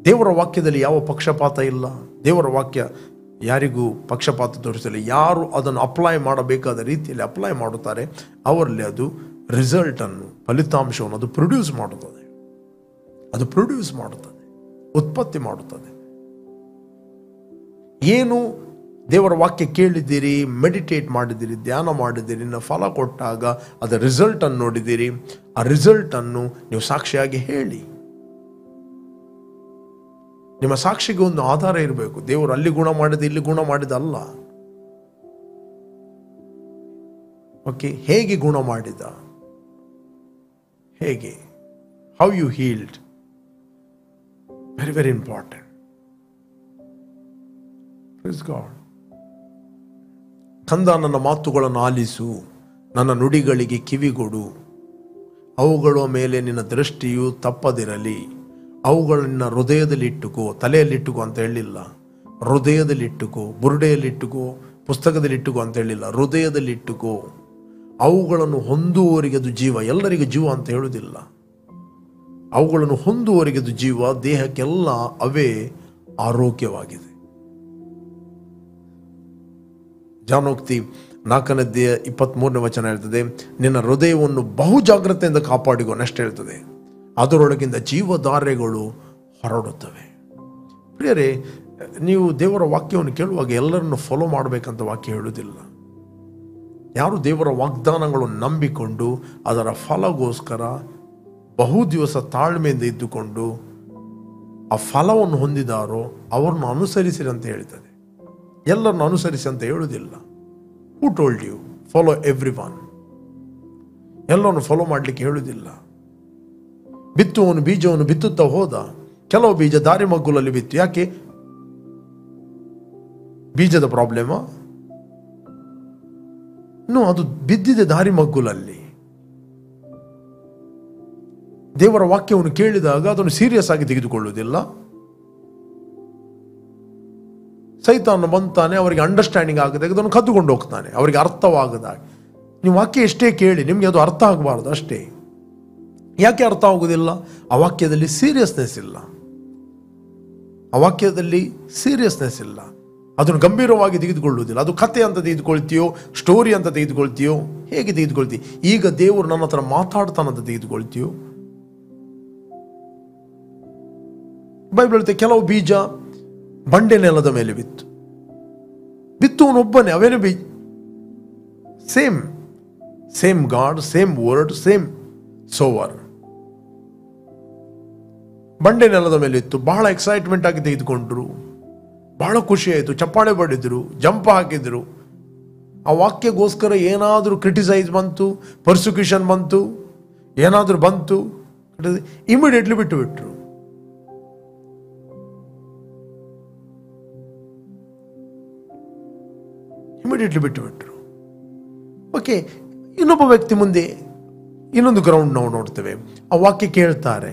ದೇವರ ವಾಕ್ಯದಲ್ಲಿ ಯಾವ ಪಕ್ಷಪಾತ ಇಲ್ಲ. ದೇವರ ವಾಕ್ಯ ಯಾರಿಗೂ ಪಕ್ಷಪಾತ ತೋರಿಸಲ್ಲ. ಯಾರು ಅದನ್ನು ಅಪ್ಲೈ ಮಾಡಬೇಕಾದ ರೀತಿಯಲ್ಲಿ ಅಪ್ಲೈ ಮಾಡುತ್ತಾರೆ, ಅವರಲ್ಲಿ ಅದು ರಿಸಲ್ಟನ್ನು, ಫಲಿತಾಂಶವನ್ನು ಅದು ಪ್ರೊಡ್ಯೂಸ್ ಮಾಡುತ್ತದೆ. ಅದು ಪ್ರೊಡ್ಯೂಸ್ ಮಾಡುತ್ತದೆ, ಉತ್ಪತ್ತಿ ಮಾಡುತ್ತದೆ. ಏನು ದೇವರ ವಾಕ್ಯ ಕೇಳಿದ್ದೀರಿ, ಮೆಡಿಟೇಟ್ ಮಾಡಿದ್ದೀರಿ, ಧ್ಯಾನ ಮಾಡಿದ್ದೀರಿ, ಇನ್ನು ಫಲ ಕೊಟ್ಟಾಗ ಅದರ ರಿಸಲ್ಟನ್ನು ನೋಡಿದ್ದೀರಿ. ಆ ರಿಸಲ್ಟನ್ನು ನೀವು ಸಾಕ್ಷಿಯಾಗಿ ಹೇಳಿ. ನಿಮ್ಮ ಸಾಕ್ಷಿಗೆ ಒಂದು ಆಧಾರ ಇರಬೇಕು. ದೇವರು ಅಲ್ಲಿ ಗುಣ ಮಾಡಿದ, ಇಲ್ಲಿ ಗುಣ ಮಾಡಿದಲ್ಲ. ಓಕೆ, ಹೇಗೆ ಗುಣ ಮಾಡಿದ, ಹೇಗೆ, how you healed, very very important. Praise God. ಕಂದ, ನನ್ನ ಮಾತುಗಳನ್ನು ಆಲಿಸು, ನನ್ನ ನುಡಿಗಳಿಗೆ ಕಿವಿಗೊಡು, ಅವುಗಳ ಮೇಲೆ ನಿನ್ನ ದೃಷ್ಟಿಯು ತಪ್ಪದಿರಲಿ, ಅವುಗಳನ್ನ ಹೃದಯದಲ್ಲಿಟ್ಟುಕೋ. ತಲೆಯಲ್ಲಿಟ್ಟುಕೋ ಅಂತ ಹೇಳಿಲ್ಲ, ಹೃದಯದಲ್ಲಿಟ್ಟುಕೋ. ಬುರುಡೆಯಲ್ಲಿಟ್ಟುಕೋ, ಪುಸ್ತಕದಲ್ಲಿಟ್ಟುಕೋ ಅಂತ ಹೇಳಿಲ್ಲ, ಹೃದಯದಲ್ಲಿಟ್ಟುಕೋ. ಅವುಗಳನ್ನು ಹೊಂದುವವರಿಗೆ ಅದು ಜೀವ. ಎಲ್ಲರಿಗೂ ಜೀವ ಅಂತ ಹೇಳುವುದಿಲ್ಲ. ಅವುಗಳನ್ನು ಹೊಂದುವವರಿಗೆ ಅದು ಜೀವ, ದೇಹಕ್ಕೆಲ್ಲ ಅವೇ ಆರೋಗ್ಯವಾಗಿದೆ. ಜಾನೋಕ್ತಿ 4:23 ಹೇಳ್ತದೆ, ನಿನ್ನ ಹೃದಯವನ್ನು ಬಹು ಜಾಗ್ರತೆಯಿಂದ ಕಾಪಾಡಿಕೊ. ನೆಕ್ಸ್ಟ್ ಹೇಳ್ತದೆ, ಅದರೊಳಗಿಂದ ಜೀವಧಾರೆಗಳು ಹೊರಡುತ್ತವೆ. ಪ್ರಿಯರೇ, ನೀವು ದೇವರ ವಾಕ್ಯವನ್ನು ಕೇಳುವಾಗ ಎಲ್ಲರನ್ನು ಫಾಲೋ ಮಾಡಬೇಕಂತ ವಾಕ್ಯ ಹೇಳುವುದಿಲ್ಲ. ಯಾರು ದೇವರ ವಾಗ್ದಾನಗಳನ್ನು ನಂಬಿಕೊಂಡು ಅದರ ಫಲಗೋಸ್ಕರ ಬಹು ದಿವಸ ತಾಳ್ಮೆಯಿಂದ ಇದ್ದುಕೊಂಡು ಆ ಫಲವನ್ನು ಹೊಂದಿದಾರೋ ಅವರನ್ನು ಅನುಸರಿಸಿರಿ ಅಂತ ಹೇಳ್ತದೆ. ಎಲ್ಲರನ್ನು ಅನುಸರಿಸಿ ಅಂತ ಹೇಳುವುದಿಲ್ಲ. Who told you follow everyone? ಎಲ್ಲರನ್ನು ಫಾಲೋ ಮಾಡಲಿಕ್ಕೆ ಹೇಳುವುದಿಲ್ಲ. ಬಿತ್ತುವನು ಬೀಜವನ್ನು ಬಿತ್ತುತ್ತಾ ಹೋದ. ಕೆಲವು ಬೀಜ ದಾರಿ ಮಗ್ಗುಲಲ್ಲಿ ಬಿತ್ತು. ಯಾಕೆ? ಬೀಜದ ಪ್ರಾಬ್ಲಮ್? ಇನ್ನು ಅದು ಬಿದ್ದಿದೆ ದಾರಿ ಮಗ್ಗುಲಲ್ಲಿ. ದೇವರ ವಾಕ್ಯವನ್ನು ಕೇಳಿದಾಗ ಅದನ್ನು ಸೀರಿಯಸ್ ಆಗಿ ತೆಗೆದುಕೊಳ್ಳುವುದಿಲ್ಲ. ಸೈತಾನ ಬಂತಾನೆ, ಅವರಿಗೆ ಅಂಡರ್ಸ್ಟ್ಯಾಂಡಿಂಗ್ ಆಗದಾಗ ಅದನ್ನು ಕದ್ದುಕೊಂಡು ಹೋಗ್ತಾನೆ, ಅವರಿಗೆ ಅರ್ಥವಾಗದಾಗ. ನೀವು ವಾಕ್ಯ ಎಷ್ಟೇ ಕೇಳಿ ನಿಮಗೆ ಅದು ಅರ್ಥ ಆಗಬಾರ್ದು ಅಷ್ಟೇ. ಯಾಕೆ ಅರ್ಥ ಆಗುವುದಿಲ್ಲ? ಆ ವಾಕ್ಯದಲ್ಲಿ ಸೀರಿಯಸ್ನೆಸ್ ಇಲ್ಲ. ಆ ವಾಕ್ಯದಲ್ಲಿ ಸೀರಿಯಸ್ನೆಸ್ ಇಲ್ಲ. ಅದನ್ನು ಗಂಭೀರವಾಗಿ ತೆಗೆದುಕೊಳ್ಳುವುದಿಲ್ಲ. ಅದು ಕತೆ ಅಂತ ತೆಗೆದುಕೊಳ್ತೀಯೋ, ಸ್ಟೋರಿ ಅಂತ ತೆಗೆದುಕೊಳ್ತೀಯೋ, ಹೇಗೆ ತೆಗೆದುಕೊಳ್ತೀವಿ? ಈಗ ದೇವರು ನನ್ನ ಹತ್ರ ಮಾತಾಡ್ತಾನಂತ ತೆಗೆದುಕೊಳ್ತೀಯೋ? ಬೈಬಲ್ ಹೇಳುತ್ತೆ, ಕೆಲವು ಬೀಜ ಬಂಡೆ ನೆಲದ ಮೇಲೆ ಬಿತ್ತು. ಬಿತ್ತುವನೊಬ್ಬನೇ, ಅವೇನು ಬೀಜ. Same god, same word, same sower. ಬಂಡೆ ನೆಲದ ಮೇಲೆ ಇತ್ತು. ಬಹಳ ಎಕ್ಸೈಟ್ಮೆಂಟ್ ಆಗಿ ತೆಗೆದುಕೊಂಡ್ರು, ಬಹಳ ಖುಷಿ ಆಯಿತು, ಚಪ್ಪಾಳೆ ಬಡಿದ್ರು, ಜಂಪ್ ಹಾಕಿದ್ರು. ಆ ವಾಕ್ಯಗೋಸ್ಕರ ಏನಾದರೂ ಕ್ರಿಟಿಸೈಸ್ ಬಂತು, ಪರ್ಸಿಕ್ಯೂಷನ್ ಬಂತು, ಏನಾದರೂ ಬಂತು, ಇಮಿಡಿಯೇಟ್ಲಿ ಬಿಟ್ಟರು. ಓಕೆ, ಇನ್ನೊಬ್ಬ ವ್ಯಕ್ತಿ ಮುಂದೆ ಇನ್ನೊಂದು ಗ್ರೌಂಡ್ ನಾವು ನೋಡ್ತೇವೆ. ಆ ವಾಕ್ಯ ಕೇಳ್ತಾರೆ.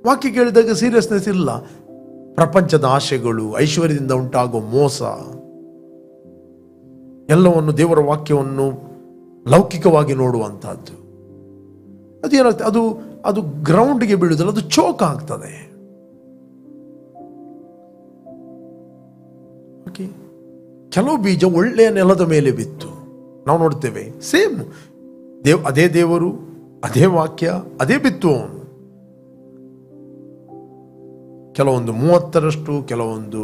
ವಾಕ್ಯ ಕೇಳಿದಾಗ ಸೀರಿಯಸ್ನೆಸ್ ಇಲ್ಲ. ಪ್ರಪಂಚದ ಆಶೆಗಳು, ಐಶ್ವರ್ಯದಿಂದ ಉಂಟಾಗೋ ಮೋಸ, ಎಲ್ಲವನ್ನು, ದೇವರ ವಾಕ್ಯವನ್ನು ಲೌಕಿಕವಾಗಿ ನೋಡುವಂತಹದ್ದು. ಅದೇನಾಗ್ತದೆ, ಅದು ಗ್ರೌಂಡ್ಗೆ ಬೀಳುವುದಿಲ್ಲ, ಅದು ಚೋಕ್ ಆಗ್ತದೆ. ಓಕೆ, ಕೆಲವು ಬೀಜ ಒಳ್ಳೆಯ ನೆಲದ ಮೇಲೆ ಬಿತ್ತು. ನಾವು ನೋಡ್ತೇವೆ, ಸೇಮ್ ಅದೇ ದೇವರು, ಅದೇ ವಾಕ್ಯ, ಅದೇ ಬಿತ್ತುವವನು. ಕೆಲವೊಂದು 30ರಷ್ಟು, ಕೆಲವೊಂದು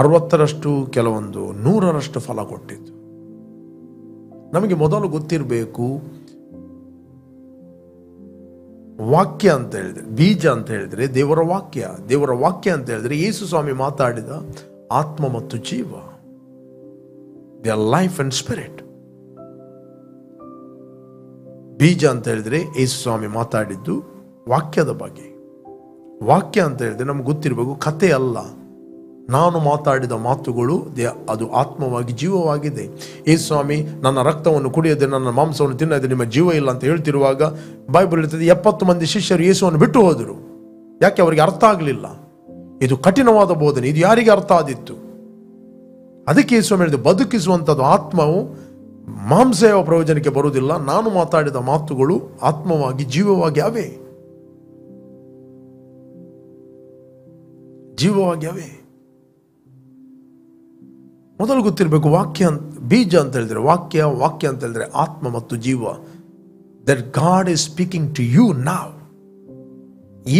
60ರಷ್ಟು, ಕೆಲವೊಂದು 100ರಷ್ಟು ಫಲ ಕೊಟ್ಟಿದ್ದು. ನಮಗೆ ಮೊದಲು ಗೊತ್ತಿರಬೇಕು, ವಾಕ್ಯ ಅಂತ ಹೇಳಿದ್ರೆ, ಬೀಜ ಅಂತ ಹೇಳಿದ್ರೆ ದೇವರ ವಾಕ್ಯ. ದೇವರ ವಾಕ್ಯ ಅಂತ ಹೇಳಿದ್ರೆ ಯೇಸು ಸ್ವಾಮಿ ಮಾತಾಡಿದ ಆತ್ಮ ಮತ್ತು ಜೀವ, their life and spirit. ಬೀಜ ಅಂತ ಹೇಳಿದ್ರೆ ಯೇಸು ಸ್ವಾಮಿ ಮಾತಾಡಿದ್ದು ವಾಕ್ಯದ ಬಗ್ಗೆ. ವಾಕ್ಯ ಅಂತ ಹೇಳಿದ್ರೆ ನಮ್ಗೆ ಗೊತ್ತಿರಬೇಕು, ಕತೆ ಅಲ್ಲ. ನಾನು ಮಾತಾಡಿದ ಮಾತುಗಳು ಅದು ಆತ್ಮವಾಗಿ ಜೀವವಾಗಿದೆ. ಸ್ವಾಮಿ ನನ್ನ ರಕ್ತವನ್ನು ಕುಡಿಯದೆ ನನ್ನ ಮಾಂಸವನ್ನು ತಿನ್ನದೆ ನಿಮ್ಮ ಜೀವ ಇಲ್ಲ ಅಂತ ಹೇಳ್ತಿರುವಾಗ ಬೈಬಲ್ ಹೇಳ್ತದೆ 70 ಮಂದಿ ಶಿಷ್ಯರು ಯೇಸುವನ್ನು ಬಿಟ್ಟು ಹೋದರು. ಯಾಕೆ? ಅವರಿಗೆ ಅರ್ಥ ಆಗಲಿಲ್ಲ. ಇದು ಕಠಿಣವಾದ ಬೋಧನೆ, ಇದು ಯಾರಿಗೆ ಅರ್ಥ ಆದಿತ್ತು? ಅದಕ್ಕೆ ಸ್ವಾಮಿ ಹೇಳಿದೆ, ಬದುಕಿಸುವಂಥದ್ದು ಆತ್ಮವು ಮಾಂಸ ಯಾವ ಪ್ರಯೋಜನಕ್ಕೆ ಬರುವುದಿಲ್ಲ. ನಾನು ಮಾತಾಡಿದ ಮಾತುಗಳು ಆತ್ಮವಾಗಿ ಜೀವವಾಗಿ ಅವೇ, ಜೀವವಾಗಿ ಅವೇ. ಮೊದಲು ಗೊತ್ತಿರಬೇಕು, ವಾಕ್ಯ ಬೀಜ ಅಂತ ಹೇಳಿದ್ರೆ ವಾಕ್ಯ ಅಂತ ಹೇಳಿದ್ರೆ ಆತ್ಮ ಮತ್ತು ಜೀವ. That God is speaking to you now.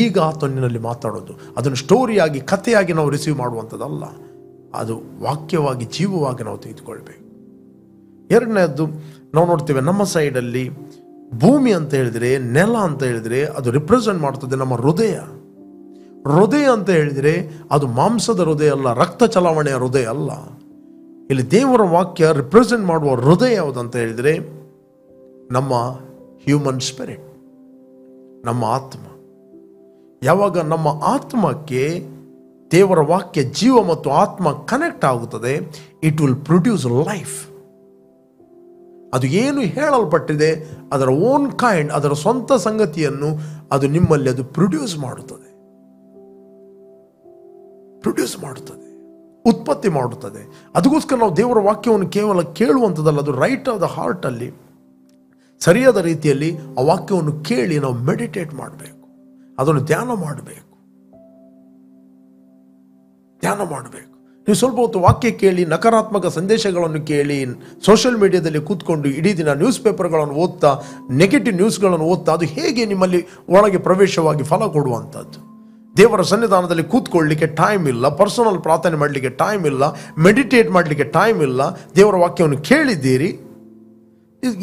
ಈಗ ಆತನಿನಲ್ಲಿ ಮಾತಾಡೋದು, ಅದನ್ನು ಸ್ಟೋರಿಯಾಗಿ ಕಥೆಯಾಗಿ ನಾವು ರಿಸೀವ್ ಮಾಡುವಂಥದ್ದಲ್ಲ, ಅದು ವಾಕ್ಯವಾಗಿ ಜೀವವಾಗಿ ನಾವು ತೆಗೆದುಕೊಳ್ಬೇಕು. ಎರಡನೇದ್ದು ನಾವು ನೋಡ್ತೇವೆ, ನಮ್ಮ ಸೈಡಲ್ಲಿ ಭೂಮಿ ಅಂತ ಹೇಳಿದ್ರೆ, ನೆಲ ಅಂತ ಹೇಳಿದ್ರೆ ಅದು ರಿಪ್ರೆಸೆಂಟ್ ಮಾಡ್ತದೆ ನಮ್ಮ ಹೃದಯ. ಹೃದಯ ಅಂತ ಹೇಳಿದ್ರೆ ಅದು ಮಾಂಸದ ಹೃದಯ ಅಲ್ಲ, ರಕ್ತ ಚಲಾವಣೆಯ ಹೃದಯ ಅಲ್ಲ. ಇಲ್ಲಿ ದೇವರ ವಾಕ್ಯ ರಿಪ್ರೆಸೆಂಟ್ ಮಾಡುವ ಹೃದಯ ಯಾವುದಂತ ಹೇಳಿದ್ರೆ ನಮ್ಮ ಹ್ಯೂಮನ್ ಸ್ಪಿರಿಟ್, ನಮ್ಮ ಆತ್ಮ. ಯಾವಾಗ ನಮ್ಮ ಆತ್ಮಕ್ಕೆ ದೇವರ ವಾಕ್ಯ ಜೀವ ಮತ್ತು ಆತ್ಮ ಕನೆಕ್ಟ್ ಆಗುತ್ತದೆ, ಇಟ್ ವಿಲ್ ಪ್ರೊಡ್ಯೂಸ್ ಲೈಫ್. ಅದು ಏನು ಹೇಳಲ್ಪಟ್ಟಿದೆ ಅದರ ಓನ್ ಕೈಂಡ್, ಅದರ ಸ್ವಂತ ಸಂಗತಿಯನ್ನು ಅದು ನಿಮ್ಮಲ್ಲಿ ಅದು ಪ್ರೊಡ್ಯೂಸ್ ಮಾಡುತ್ತದೆ, ಉತ್ಪತ್ತಿ ಮಾಡುತ್ತದೆ. ಅದಕ್ಕೋಸ್ಕರ ನಾವು ದೇವರ ವಾಕ್ಯವನ್ನು ಕೇವಲ ಕೇಳುವಂಥದ್ದಲ್ಲ, ಅದು ರೈಟ್ ಆದ ಹಾರ್ಟಲ್ಲಿ ಸರಿಯಾದ ರೀತಿಯಲ್ಲಿ ಆ ವಾಕ್ಯವನ್ನು ಕೇಳಿ ನಾವು ಮೆಡಿಟೇಟ್ ಮಾಡಬೇಕು, ಅದನ್ನು ಧ್ಯಾನ ಮಾಡಬೇಕು. ನೀವು ಸ್ವಲ್ಪ ಹೊತ್ತು ವಾಕ್ಯ ಕೇಳಿ, ನಕಾರಾತ್ಮಕ ಸಂದೇಶಗಳನ್ನು ಕೇಳಿ, ಸೋಷಿಯಲ್ ಮೀಡಿಯಾದಲ್ಲಿ ಕೂತ್ಕೊಂಡು ಇಡೀ ದಿನ ನ್ಯೂಸ್ ಪೇಪರ್ಗಳನ್ನು ಓದ್ತಾ, ನೆಗೆಟಿವ್ ನ್ಯೂಸ್ಗಳನ್ನು ಓದ್ತಾ, ಅದು ಹೇಗೆ ನಿಮ್ಮಲ್ಲಿ ಒಳಗೆ ಪ್ರವೇಶವಾಗಿ ಫಲ ಕೊಡುವಂಥದ್ದು? ದೇವರ ಸನ್ನಿಧಾನದಲ್ಲಿ ಕೂತ್ಕೊಳ್ಳಲಿಕ್ಕೆ ಟೈಮ್ ಇಲ್ಲ, ಪರ್ಸನಲ್ ಪ್ರಾರ್ಥನೆ ಮಾಡಲಿಕ್ಕೆ ಟೈಮ್ ಇಲ್ಲ, ಮೆಡಿಟೇಟ್ ಮಾಡಲಿಕ್ಕೆ ಟೈಮ್ ಇಲ್ಲ. ದೇವರ ವಾಕ್ಯವನ್ನು ಕೇಳಿದ್ದೀರಿ,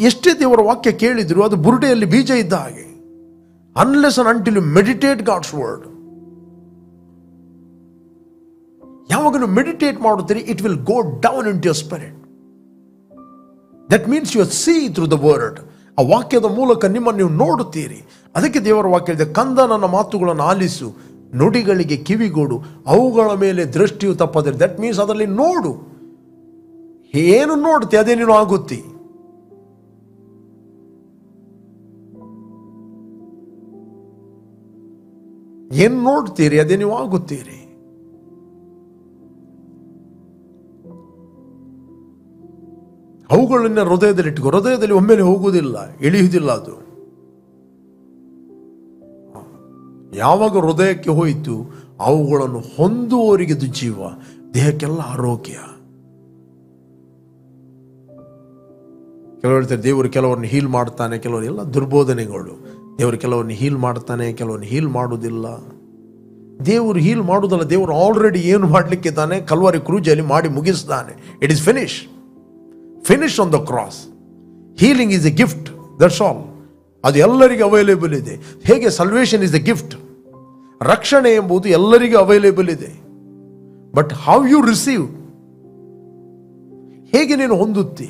ಎಷ್ಟೇ ದೇವರ ವಾಕ್ಯ ಕೇಳಿದ್ರು ಅದು ಬುರುಡೆಯಲ್ಲಿ ಬೀಜ ಇದ್ದ ಹಾಗೆ. Unless and until you meditate God's word. ಯಾವಾಗ ನೀವು ಮೆಡಿಟೇಟ್ ಮಾಡುತ್ತೀರಿ, it will go down into your spirit. That means you see through the word. ಆ ವಾಕ್ಯದ ಮೂಲಕ ನಿಮ್ಮನ್ನು ನೀವು ನೋಡುತ್ತೀರಿ. ಅದಕ್ಕೆ ದೇವರ ವಾಕ್ಯ ಇದೆ, ಕಂದ ನನ್ನ ಮಾತುಗಳನ್ನು ಆಲಿಸು, ನುಡಿಗಳಿಗೆ ಕಿವಿಗೋಡು, ಅವುಗಳ ಮೇಲೆ ದೃಷ್ಟಿಯು ತಪ್ಪದೆ. ದಟ್ ಮೀನ್ಸ್ ಅದರಲ್ಲಿ ನೋಡು, ಏನು ನೋಡ್ತಿ ಅದೇ ನೀನು ಆಗುತ್ತಿ. ಏನು ನೋಡ್ತೀರಿ ಅದೇ ನೀವು ಆಗುತ್ತೀರಿ. ಅವುಗಳನ್ನ ಹೃದಯದಲ್ಲಿ ಇಟ್ಕೋ. ಹೃದಯದಲ್ಲಿ ಒಮ್ಮೆಲೆ ಹೋಗುವುದಿಲ್ಲ, ಇಳಿಯುವುದಿಲ್ಲ. ಅದು ಯಾವಾಗ ಹೃದಯಕ್ಕೆ ಹೋಯಿತು, ಅವುಗಳನ್ನು ಹೊಂದುವವರಿಗಿದು ಜೀವ, ದೇಹಕ್ಕೆಲ್ಲ ಆರೋಗ್ಯ. ಕೆಲವರು ಹೇಳ್ತಾರೆ ದೇವರು ಕೆಲವರನ್ನು ಹೀಲ್ ಮಾಡ್ತಾನೆ, ಕೆಲವರು ಎಲ್ಲ ದುರ್ಬೋಧನೆಗಳು. ದೇವರು ಕೆಲವರನ್ನು ಹೀಲ್ ಮಾಡ್ತಾನೆ, ಕೆಲವರನ್ನು ಹೀಲ್ ಮಾಡುವುದಿಲ್ಲ. ದೇವರು ಹೀಲ್ ಮಾಡುವುದಲ್ಲ, ದೇವರು ಆಲ್ರೆಡಿ ಏನು ಮಾಡಲಿಕ್ಕಿದ್ದಾನೆ ಕಲ್ವಾರಿ ಕ್ರೂಜಲ್ಲಿ ಮಾಡಿ ಮುಗಿಸ್ತಾನೆ. It is finish on the cross. Healing is a gift, that's all. ಅದು ಎಲ್ಲರಿಗೂ ಅವೈಲೇಬಲ್ ಇದೆ. ಹೇಗೆ ಸಲ್ವೇಷನ್ ಇಸ್ ಎ ಗಿಫ್ಟ್, ರಕ್ಷಣೆ ಎಂಬುದು ಎಲ್ಲರಿಗೂ ಅವೈಲೇಬಲ್ ಇದೆ. ಬಟ್ ಹೌ ಯು ರಿಸೀವ್, ಹೇಗೆ ನೀನು ಹೊಂದುತ್ತಿ.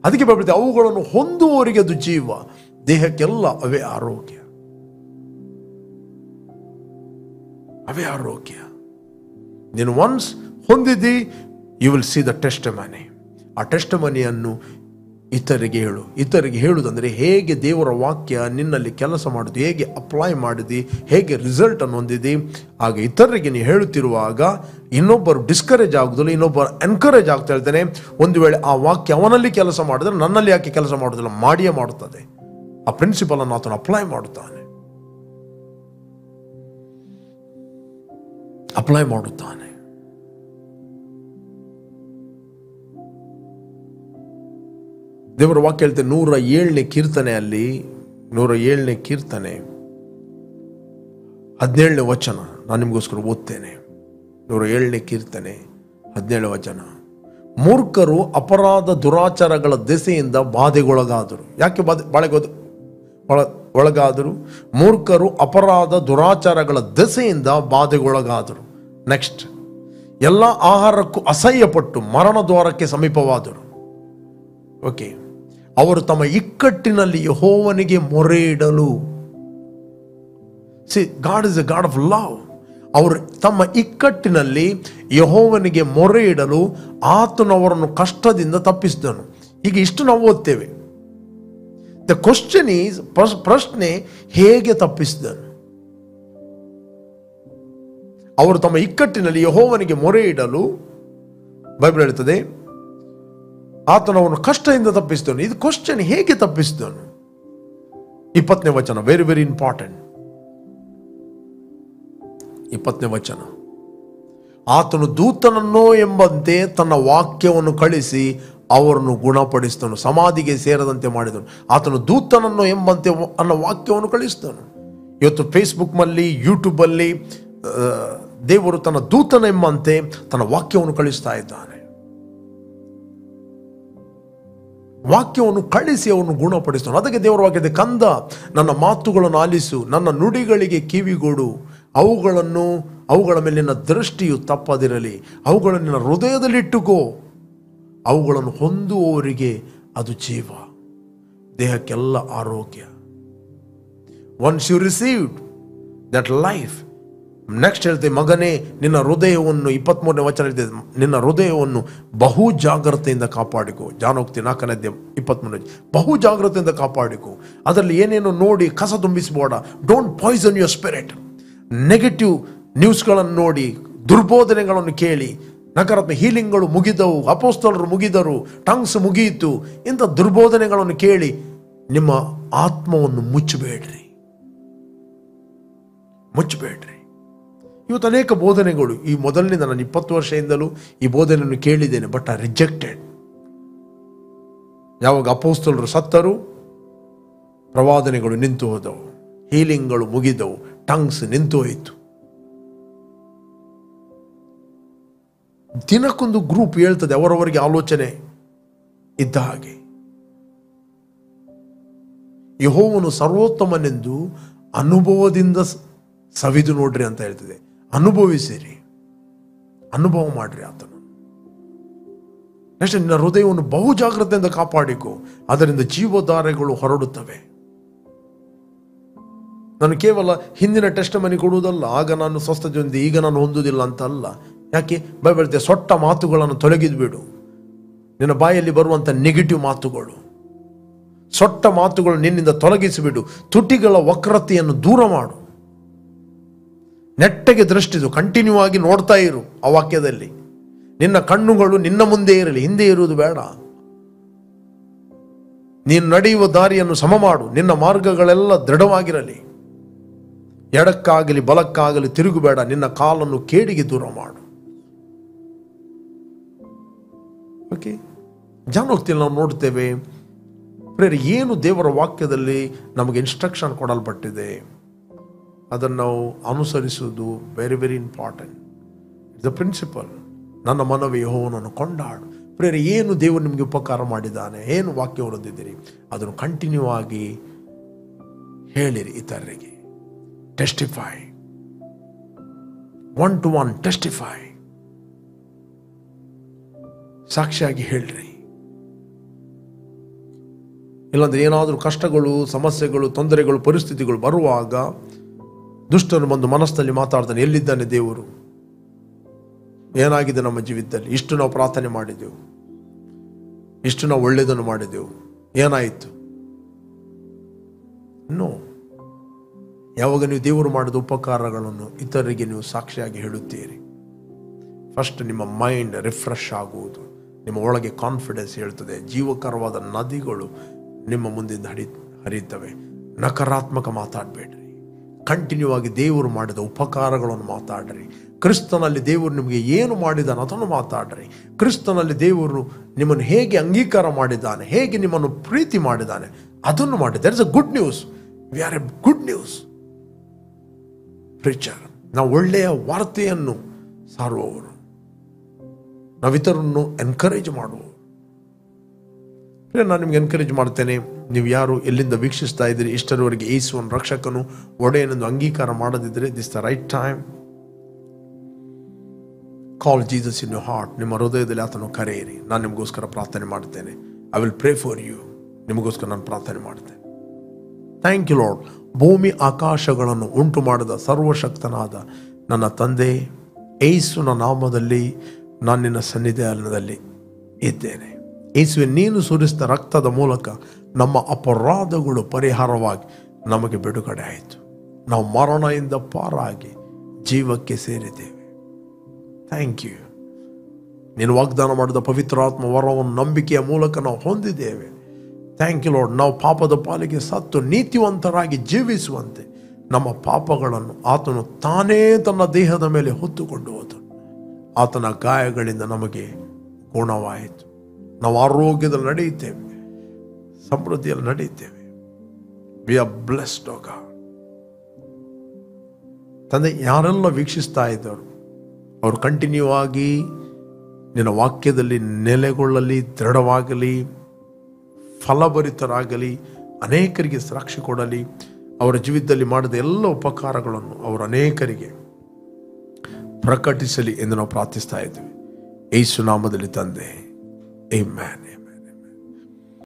ಅದಕ್ಕೆ ಬರ್ತದೆ, ಅವುಗಳನ್ನು ಹೊಂದುವವರಿಗೆ ಅದು ಜೀವ, ದೇಹಕ್ಕೆಲ್ಲ ಅವೇ ಆರೋಗ್ಯ. ನೀನು ಒನ್ಸ್ ಹೊಂದಿದ್ದಿ, you will see the testimony. ಆ ಟೆಸ್ಟಿಮನಿಯನ್ನು ಇತರಿಗೆ ಹೇಳುವುದಂದರೆ ಹೇಗೆ ದೇವರ ವಾಕ್ಯ ನಿನ್ನಲ್ಲಿ ಕೆಲಸ ಮಾಡುದು, ಹೇಗೆ ಅಪ್ಲೈ ಮಾಡಿದಿ, ಹೇಗೆ ರಿಸಲ್ಟ್ ಅನ್ನು ಹೊಂದಿದಿ. ಆಗ ಇತರರಿಗೆ ನೀವು ಹೇಳುತ್ತಿರುವಾಗ ಇನ್ನೊಬ್ಬರು ಡಿಸ್ಕರೇಜ್ ಆಗುದಿಲ್ಲ, ಇನ್ನೊಬ್ಬರು ಎನ್ಕರೇಜ್ ಆಗ್ತಾ ಹೇಳ್ತಾನೆ. ಒಂದು ವೇಳೆ ಆ ವಾಕ್ಯ ಅವನಲ್ಲಿ ಕೆಲಸ ಮಾಡಿದ್ರೆ ನನ್ನಲ್ಲಿ ಯಾಕೆ ಕೆಲಸ ಮಾಡುವುದಿಲ್ಲ? ಮಾಡಿಯೇ ಮಾಡುತ್ತದೆ. ಆ ಪ್ರಿನ್ಸಿಪಲ್ ಅನ್ನು ಆತನು ಅಪ್ಲೈ ಮಾಡುತ್ತಾನೆ. ದೇವರ ವಾಕ್ಯ ಹೇಳ್ತೇನೆ 107ನೇ ಕೀರ್ತನೆಯಲ್ಲಿ 107ನೇ ಕೀರ್ತನೆ 17ನೇ ವಚನ ನಾನು ನಿಮಗೋಸ್ಕರ ಓದ್ತೇನೆ. 107ನೇ ಕೀರ್ತನೆ 17ನೇ ವಚನ. ಮೂರ್ಖರು ಅಪರಾಧ ದುರಾಚಾರಗಳ ದೆಸೆಯಿಂದ ಬಾಧೆಗೊಳಗಾದರು. ಯಾಕೆ ಒಳಗಾದರು? ಮೂರ್ಖರು ಅಪರಾಧ ದುರಾಚಾರಗಳ ದೆಸೆಯಿಂದ ಬಾಧೆಗೊಳಗಾದರು. ನೆಕ್ಸ್ಟ್, ಎಲ್ಲ ಆಹಾರಕ್ಕೂ ಅಸಹ್ಯಪಟ್ಟು ಮರಣ ದ್ವಾರಕ್ಕೆ ಸಮೀಪವಾದರು. ಓಕೆ, ಅವರು ತಮ್ಮ ಇಕ್ಕಟ್ಟಿನಲ್ಲಿ ಯೆಹೋವನಿಗೆ ಮೊರೆ ಇಡಲು god is A god of love. ಅವರು ತಮ್ಮ ಇಕ್ಕಟ್ಟಿನಲ್ಲಿ ಯೆಹೋವನಿಗೆ ಮೊರೆ ಇಡಲು ಆತನು ಅವರನ್ನು ಕಷ್ಟದಿಂದ ತಪ್ಪಿಸಿದನು. ಈಗ ಇಷ್ಟು ನಾವು ಓದ್ತೇವೆ. ದ ಕ್ವಶನ್ ಈಸ್, ಪ್ರಶ್ನೆ, ಹೇಗೆ ತಪ್ಪಿಸಿದನು? ಅವರು ತಮ್ಮ ಇಕ್ಕಟ್ಟಿನಲ್ಲಿ ಯೆಹೋವನಿಗೆ ಮೊರೆ ಇಡಲು, ಬೈಬಲ್ ಹೇಳ್ತದೆ, ಆತನು ಅವನು ಕಷ್ಟದಿಂದ ತಪ್ಪಿಸಿದನು. ಇದು ಕ್ವಶನ್, ಹೇಗೆ ತಪ್ಪಿಸಿದನು? 20ನೇ ವಚನ, ವೆರಿ ವೆರಿ ಇಂಪಾರ್ಟೆಂಟ್. 20ನೇ ವಚನ, ಆತನು ದೂತನನ್ನೋ ಎಂಬಂತೆ ತನ್ನ ವಾಕ್ಯವನ್ನು ಕಳಿಸಿ ಅವರನ್ನು ಗುಣಪಡಿಸಿದನು, ಸಮಾಧಿಗೆ ಸೇರದಂತೆ ಮಾಡಿದನು. ಆತನು ದೂತನನ್ನೋ ಎಂಬಂತೆ ಅನ್ನೋ ವಾಕ್ಯವನ್ನು ಕಳಿಸಿದನು. ಇವತ್ತು ಫೇಸ್ಬುಕ್ನಲ್ಲಿ, ಯೂಟ್ಯೂಬಲ್ಲಿ ದೇವರು ತನ್ನ ದೂತನ ಎಂಬಂತೆ ತನ್ನ ವಾಕ್ಯವನ್ನು ಕಳಿಸ್ತಾ ಇದ್ದಾನೆ. ವಾಕ್ಯವನ್ನು ಕಳಿಸಿ ಅವನು ಗುಣಪಡಿಸ್ತಾನೆ. ಅದಕ್ಕೆ ದೇವರ ವಾಕ್ಯದ, ಕಂದ ನನ್ನ ಮಾತುಗಳನ್ನು ಆಲಿಸು, ನನ್ನ ನುಡಿಗಳಿಗೆ ಕಿವಿಗೊಡು, ಅವುಗಳ ಮೇಲಿನ ದೃಷ್ಟಿಯು ತಪ್ಪದಿರಲಿ, ಅವುಗಳನ್ನು ನಿನ್ನ ಹೃದಯದಲ್ಲಿಟ್ಟುಕೋ, ಅವುಗಳನ್ನು ಹೊಂದುವವರಿಗೆ ಅದು ಜೀವ, ದೇಹಕ್ಕೆಲ್ಲ ಆರೋಗ್ಯ. Once you received that life, next ಹೇಳ್ತೇವೆ, ಮಗನೇ ನಿನ್ನ ಹೃದಯವನ್ನು, 23ನೇ ವಚನ ಹೇಳ್ತೇವೆ, ನಿನ್ನ ಹೃದಯವನ್ನು ಬಹು ಜಾಗ್ರತೆಯಿಂದ ಕಾಪಾಡಿಕೊ. ಜಾನೋಕ್ತಿ 4ನೇ ಅಧ್ಯಾಯ 23, ಬಹು ಜಾಗ್ರತೆಯಿಂದ ಕಾಪಾಡಿಕೊ. ಅದರಲ್ಲಿ ಏನೇನು ನೋಡಿ ಕಸ ತುಂಬಿಸಬೇಡ. Don't poison your spirit. Negative ನ್ಯೂಸ್ಗಳನ್ನು ನೋಡಿ, ದುರ್ಬೋಧನೆಗಳನ್ನು ಕೇಳಿ, ನಕಾರಾತ್ಮಕ ಹೀಲಿಂಗ್ಗಳು ಮುಗಿದವು, ಅಪೋಸ್ತಲರು ಮುಗಿದರು, ಟಂಗ್ಸ್ ಮುಗಿಯಿತು, ಇಂಥ ದುರ್ಬೋಧನೆಗಳನ್ನು ಕೇಳಿ ನಿಮ್ಮ ಆತ್ಮವನ್ನು ಮುಚ್ಚಬೇಡ್ರಿ. ಇವತ್ತು ಅನೇಕ ಬೋಧನೆಗಳು, ಈ ಮೊದಲಿನಿಂದ ನಾನು 20 ವರ್ಷದಿಂದಲೂ ಈ ಬೋಧನೆಯನ್ನು ಕೇಳಿದ್ದೇನೆ, ಬಟ್ ಐ ರಿಜೆಕ್ಟೆಡ್. ಯಾವಾಗ ಅಪೋಸ್ತಲರು ಸತ್ತರು, ಪ್ರವಾದನೆಗಳು ನಿಂತು ಹೋದವು, ಹೀಲಿಂಗ್ಗಳು ಮುಗಿದವು, ಟಂಗ್ಸ್ ನಿಂತು ಹೋಯಿತು. ದಿನಕ್ಕೊಂದು ಗ್ರೂಪ್ ಹೇಳ್ತದೆ, ಅವರವರಿಗೆ ಆಲೋಚನೆ ಇದ್ದ ಹಾಗೆ. ಯೆಹೋವನು ಸರ್ವೋತ್ತಮನೆಂದು ಅನುಭವದಿಂದ ಸವಿದು ನೋಡ್ರಿ ಅಂತ ಹೇಳ್ತದೆ. ಅನುಭವಿಸಿರಿ, ಅನುಭವ ಮಾಡ್ರಿ ಆತನು. ನೆಕ್ಸ್ಟ್, ನಿನ್ನ ಹೃದಯವನ್ನು ಬಹು ಜಾಗ್ರತೆಯಿಂದ ಕಾಪಾಡಿಕೊ, ಅದರಿಂದ ಜೀವಧಾರೆಗಳು ಹೊರಡುತ್ತವೆ. ನಾನು ಕೇವಲ ಹಿಂದಿನ ಟೆಸ್ಟ್ ಮನಿ ಕೊಡುವುದಲ್ಲ, ಆಗ ನಾನು ಸ್ವಸ್ಥತೆ ಹೊಂದಿ ಈಗ ನಾನು ಹೊಂದುವುದಿಲ್ಲ ಅಂತ ಅಲ್ಲ. ಯಾಕೆ? ಬೈಬಲ್ ಹೇಳ್ತದೆ, ಸೊಟ್ಟ ಮಾತುಗಳನ್ನು ತೊಲಗಿದ್ಬಿಡು. ನಿನ್ನ ಬಾಯಲ್ಲಿ ಬರುವಂಥ ನೆಗೆಟಿವ್ ಮಾತುಗಳು, ಸೊಟ್ಟ ಮಾತುಗಳು ನಿನ್ನಿಂದ ತೊಲಗಿಸಿಬಿಡು. ತುಟಿಗಳ ವಕ್ರತೆಯನ್ನು ದೂರ ಮಾಡು. ನೆಟ್ಟಗೆ ದೃಷ್ಟಿಸು, ಕಂಟಿನ್ಯೂ ಆಗಿ ನೋಡ್ತಾ ಇರು ಆ ವಾಕ್ಯದಲ್ಲಿ. ನಿನ್ನ ಕಣ್ಣುಗಳು ನಿನ್ನ ಮುಂದೆ ಇರಲಿ, ಹಿಂದೆ ಇರುವುದು ಬೇಡ. ನೀನು ನಡೆಯುವ ದಾರಿಯನ್ನು ಸಮ ಮಾಡು, ನಿನ್ನ ಮಾರ್ಗಗಳೆಲ್ಲ ದೃಢವಾಗಿರಲಿ. ಎಡಕ್ಕಾಗಲಿ ಬಲಕ್ಕಾಗಲಿ ತಿರುಗಬೇಡ, ನಿನ್ನ ಕಾಲನ್ನು ಕೇಡಿಗೆ ದೂರ ಮಾಡು. ಓಕೆ, ಜಾನೋಕ್ತಿಯಲ್ಲಿ ನಾವು ನೋಡ್ತೇವೆ, ಪ್ರೇರೆ, ಏನು ದೇವರ ವಾಕ್ಯದಲ್ಲಿ ನಮಗೆ ಇನ್ಸ್ಟ್ರಕ್ಷನ್ ಕೊಡಲ್ಪಟ್ಟಿದೆ, ಅದನ್ನು ನಾವು ಅನುಸರಿಸುವುದು very very important. It's the principle. ನನ್ನ ಮನವೇ ಯೆಹೋವನನ್ನು ಕೊಂಡಾಡು. ಪ್ರೇರೆ, ಏನು ದೇವರು ನಿಮಗೆ ಉಪಕಾರ ಮಾಡಿದ್ದಾನೆ, ಏನು ವಾಕ್ಯ ಓದಿದ್ದೀರಿ, ಅದನ್ನು ಕಂಟಿನ್ಯೂ ಆಗಿ ಹೇಳಿರಿ ಇತರರಿಗೆ. ಟೆಸ್ಟಿಫೈ, 1 to 1 ಟೆಸ್ಟಿಫೈ, ಸಾಕ್ಷಿಯಾಗಿ ಹೇಳ್ರಿ. ಇಲ್ಲಾಂದ್ರೆ ಏನಾದರೂ ಕಷ್ಟಗಳು, ಸಮಸ್ಯೆಗಳು, ತೊಂದರೆಗಳು, ಪರಿಸ್ಥಿತಿಗಳು ಬರುವಾಗ ದುಷ್ಟನು ಬಂದು ಮನಸ್ಸಲ್ಲಿ ಮಾತಾಡ್ತಾನೆ, ಎಲ್ಲಿದ್ದಾನೆ ದೇವರು, ಏನಾಗಿದೆ ನಮ್ಮ ಜೀವಿತದಲ್ಲಿ, ಇಷ್ಟು ನಾವು ಪ್ರಾರ್ಥನೆ ಮಾಡಿದೆವು, ಇಷ್ಟು ನಾವು ಒಳ್ಳೆಯದನ್ನು ಮಾಡಿದೆವು, ಏನಾಯಿತು? ನೋ. ಯಾವಾಗ ನೀವು ದೇವರು ಮಾಡಿದ ಉಪಕಾರಗಳನ್ನು ಇತರರಿಗೆ ನೀವು ಸಾಕ್ಷಿಯಾಗಿ ಹೇಳುತ್ತೀರಿ, ಫಸ್ಟ್ ನಿಮ್ಮ ಮೈಂಡ್ ರಿಫ್ರೆಶ್ ಆಗುವುದು, ನಿಮ್ಮ ಒಳಗೆ ಕಾನ್ಫಿಡೆನ್ಸ್ ಹೇಳ್ತದೆ, ಜೀವಕರವಾದ ನದಿಗಳು ನಿಮ್ಮ ಮುಂದಿಂದ ಹರಿಯುತ್ತವೆ. ನಕಾರಾತ್ಮಕ ಮಾತಾಡಬೇಡ್ರಿ, ಕಂಟಿನ್ಯೂ ಆಗಿ ದೇವರು ಮಾಡಿದ ಉಪಕಾರಗಳನ್ನು ಮಾತಾಡ್ರಿ. ಕ್ರಿಸ್ತನಲ್ಲಿ ದೇವರು ನಿಮಗೆ ಏನು ಮಾಡಿದ್ದಾನೆ ಅದನ್ನು ಮಾತಾಡ್ರಿ. ಕ್ರಿಸ್ತನಲ್ಲಿ ದೇವರು ನಿಮ್ಮನ್ನು ಹೇಗೆ ಅಂಗೀಕಾರ ಮಾಡಿದ್ದಾನೆ, ಹೇಗೆ ನಿಮ್ಮನ್ನು ಪ್ರೀತಿ ಮಾಡಿದ್ದಾನೆ ಅದನ್ನು ಮಾಡಿ. There is a good news. We are a good news preacher. ನಾವು ಒಳ್ಳೆಯ ವಾರ್ತೆಯನ್ನು ಸಾರುವವರು, ನಾವು ಇತರನ್ನು ಎನ್ಕರೇಜ್ ಮಾಡುವವರು. ನಾನು ನಿಮ್ಗೆ ಎನ್ಕರೇಜ್ ಮಾಡ್ತೇನೆ, ನೀವು ಯಾರು ಎಲ್ಲಿಂದ ವೀಕ್ಷಿಸ್ತಾ ಇದ್ದೀರಿ, ಇಷ್ಟರವರೆಗೆ ಯೇಸುವನ್ನು ರಕ್ಷಕನು ಒಡೆಯನೆಂದು ಅಂಗೀಕಾರ ಮಾಡದಿದ್ದರೆ, this the right time. Call Jesus in your heart. ನಿಮ್ಮ ಹೃದಯದಲ್ಲಿ ಆತನು ಕರೆಯಿರಿ. ನಾನು ನಿಮಗೋಸ್ಕರ ಪ್ರಾರ್ಥನೆ ಮಾಡ್ತೇನೆ. I will pray for you. ನಿಮಗೋಸ್ಕರ ನಾನು ಪ್ರಾರ್ಥನೆ ಮಾಡ್ತೇನೆ. Thank you Lord. ಭೂಮಿ ಆಕಾಶಗಳನ್ನು ಉಂಟು ಮಾಡಿದ ಸರ್ವಶಕ್ತನಾದ ನನ್ನ ತಂದೆ, ಯೇಸುವಿನ ನಾಮದಲ್ಲಿ ನಾನು ನಿನ್ನ ಸನ್ನಿಧಾನದಲ್ಲಿ ಇದ್ದೇನೆ. ಯೇಸುವೆ, ನೀನು ಸುರಿಸಿದ ರಕ್ತದ ಮೂಲಕ ನಮ್ಮ ಅಪರಾಧಗಳು ಪರಿಹಾರವಾಗಿ ನಮಗೆ ಬಿಡುಗಡೆ ಆಯಿತು. ನಾವು ಮರಣದಿಂದ ಪಾರಾಗಿ ಜೀವಕ್ಕೆ ಸೇರಿದ್ದೇವೆ. Thank you. ನೀನು ವಾಗ್ದಾನ ಮಾಡಿದ ಪವಿತ್ರಾತ್ಮ ವರವನ್ನು ನಂಬಿಕೆಯ ಮೂಲಕ ನಾವು ಹೊಂದಿದ್ದೇವೆ. Thank you Lord. ನಾವು ಪಾಪದ ಪಾಲಿಗೆ ಸತ್ತು ನೀತಿವಂತರಾಗಿ ಜೀವಿಸುವಂತೆ ನಮ್ಮ ಪಾಪಗಳನ್ನು ಆತನು ತಾನೇ ತನ್ನ ದೇಹದ ಮೇಲೆ ಹೊತ್ತುಕೊಂಡು ಹೋದನು. ಆತನ ಗಾಯಗಳಿಂದ ನಮಗೆ ಗುಣವಾಯಿತು. ನಾವು ಆರೋಗ್ಯದಲ್ಲಿ ನಡೆಯುತ್ತೇವೆ, ಸಮೃದ್ಧಿಯಲ್ಲಿ ನಡೆಯುತ್ತೇವೆ. We are blessed O God. ತಂದೆ, ಯಾರೆಲ್ಲ ವೀಕ್ಷಿಸ್ತಾ ಇದ್ದರು ಅವರು ಕಂಟಿನ್ಯೂ ಆಗಿ ನಿನ್ನ ವಾಕ್ಯದಲ್ಲಿ ನೆಲೆಗೊಳ್ಳಲಿ, ದೃಢವಾಗಲಿ, ಫಲಭರಿತರಾಗಲಿ, ಅನೇಕರಿಗೆ ಸಾಕ್ಷಿ ಕೊಡಲಿ. ಅವರ ಜೀವಿತದಲ್ಲಿ ಮಾಡಿದ ಎಲ್ಲ ಉಪಕಾರಗಳನ್ನು ಅವರು ಅನೇಕರಿಗೆ ಪ್ರಕಟಿಸಲಿ ಎಂದು ನಾವು ಪ್ರಾರ್ಥಿಸ್ತಾ ಇದ್ದೇವೆ. ಯೇಸು ನಾಮದಲ್ಲಿ ತಂದೆ, ಆಮೆನ್.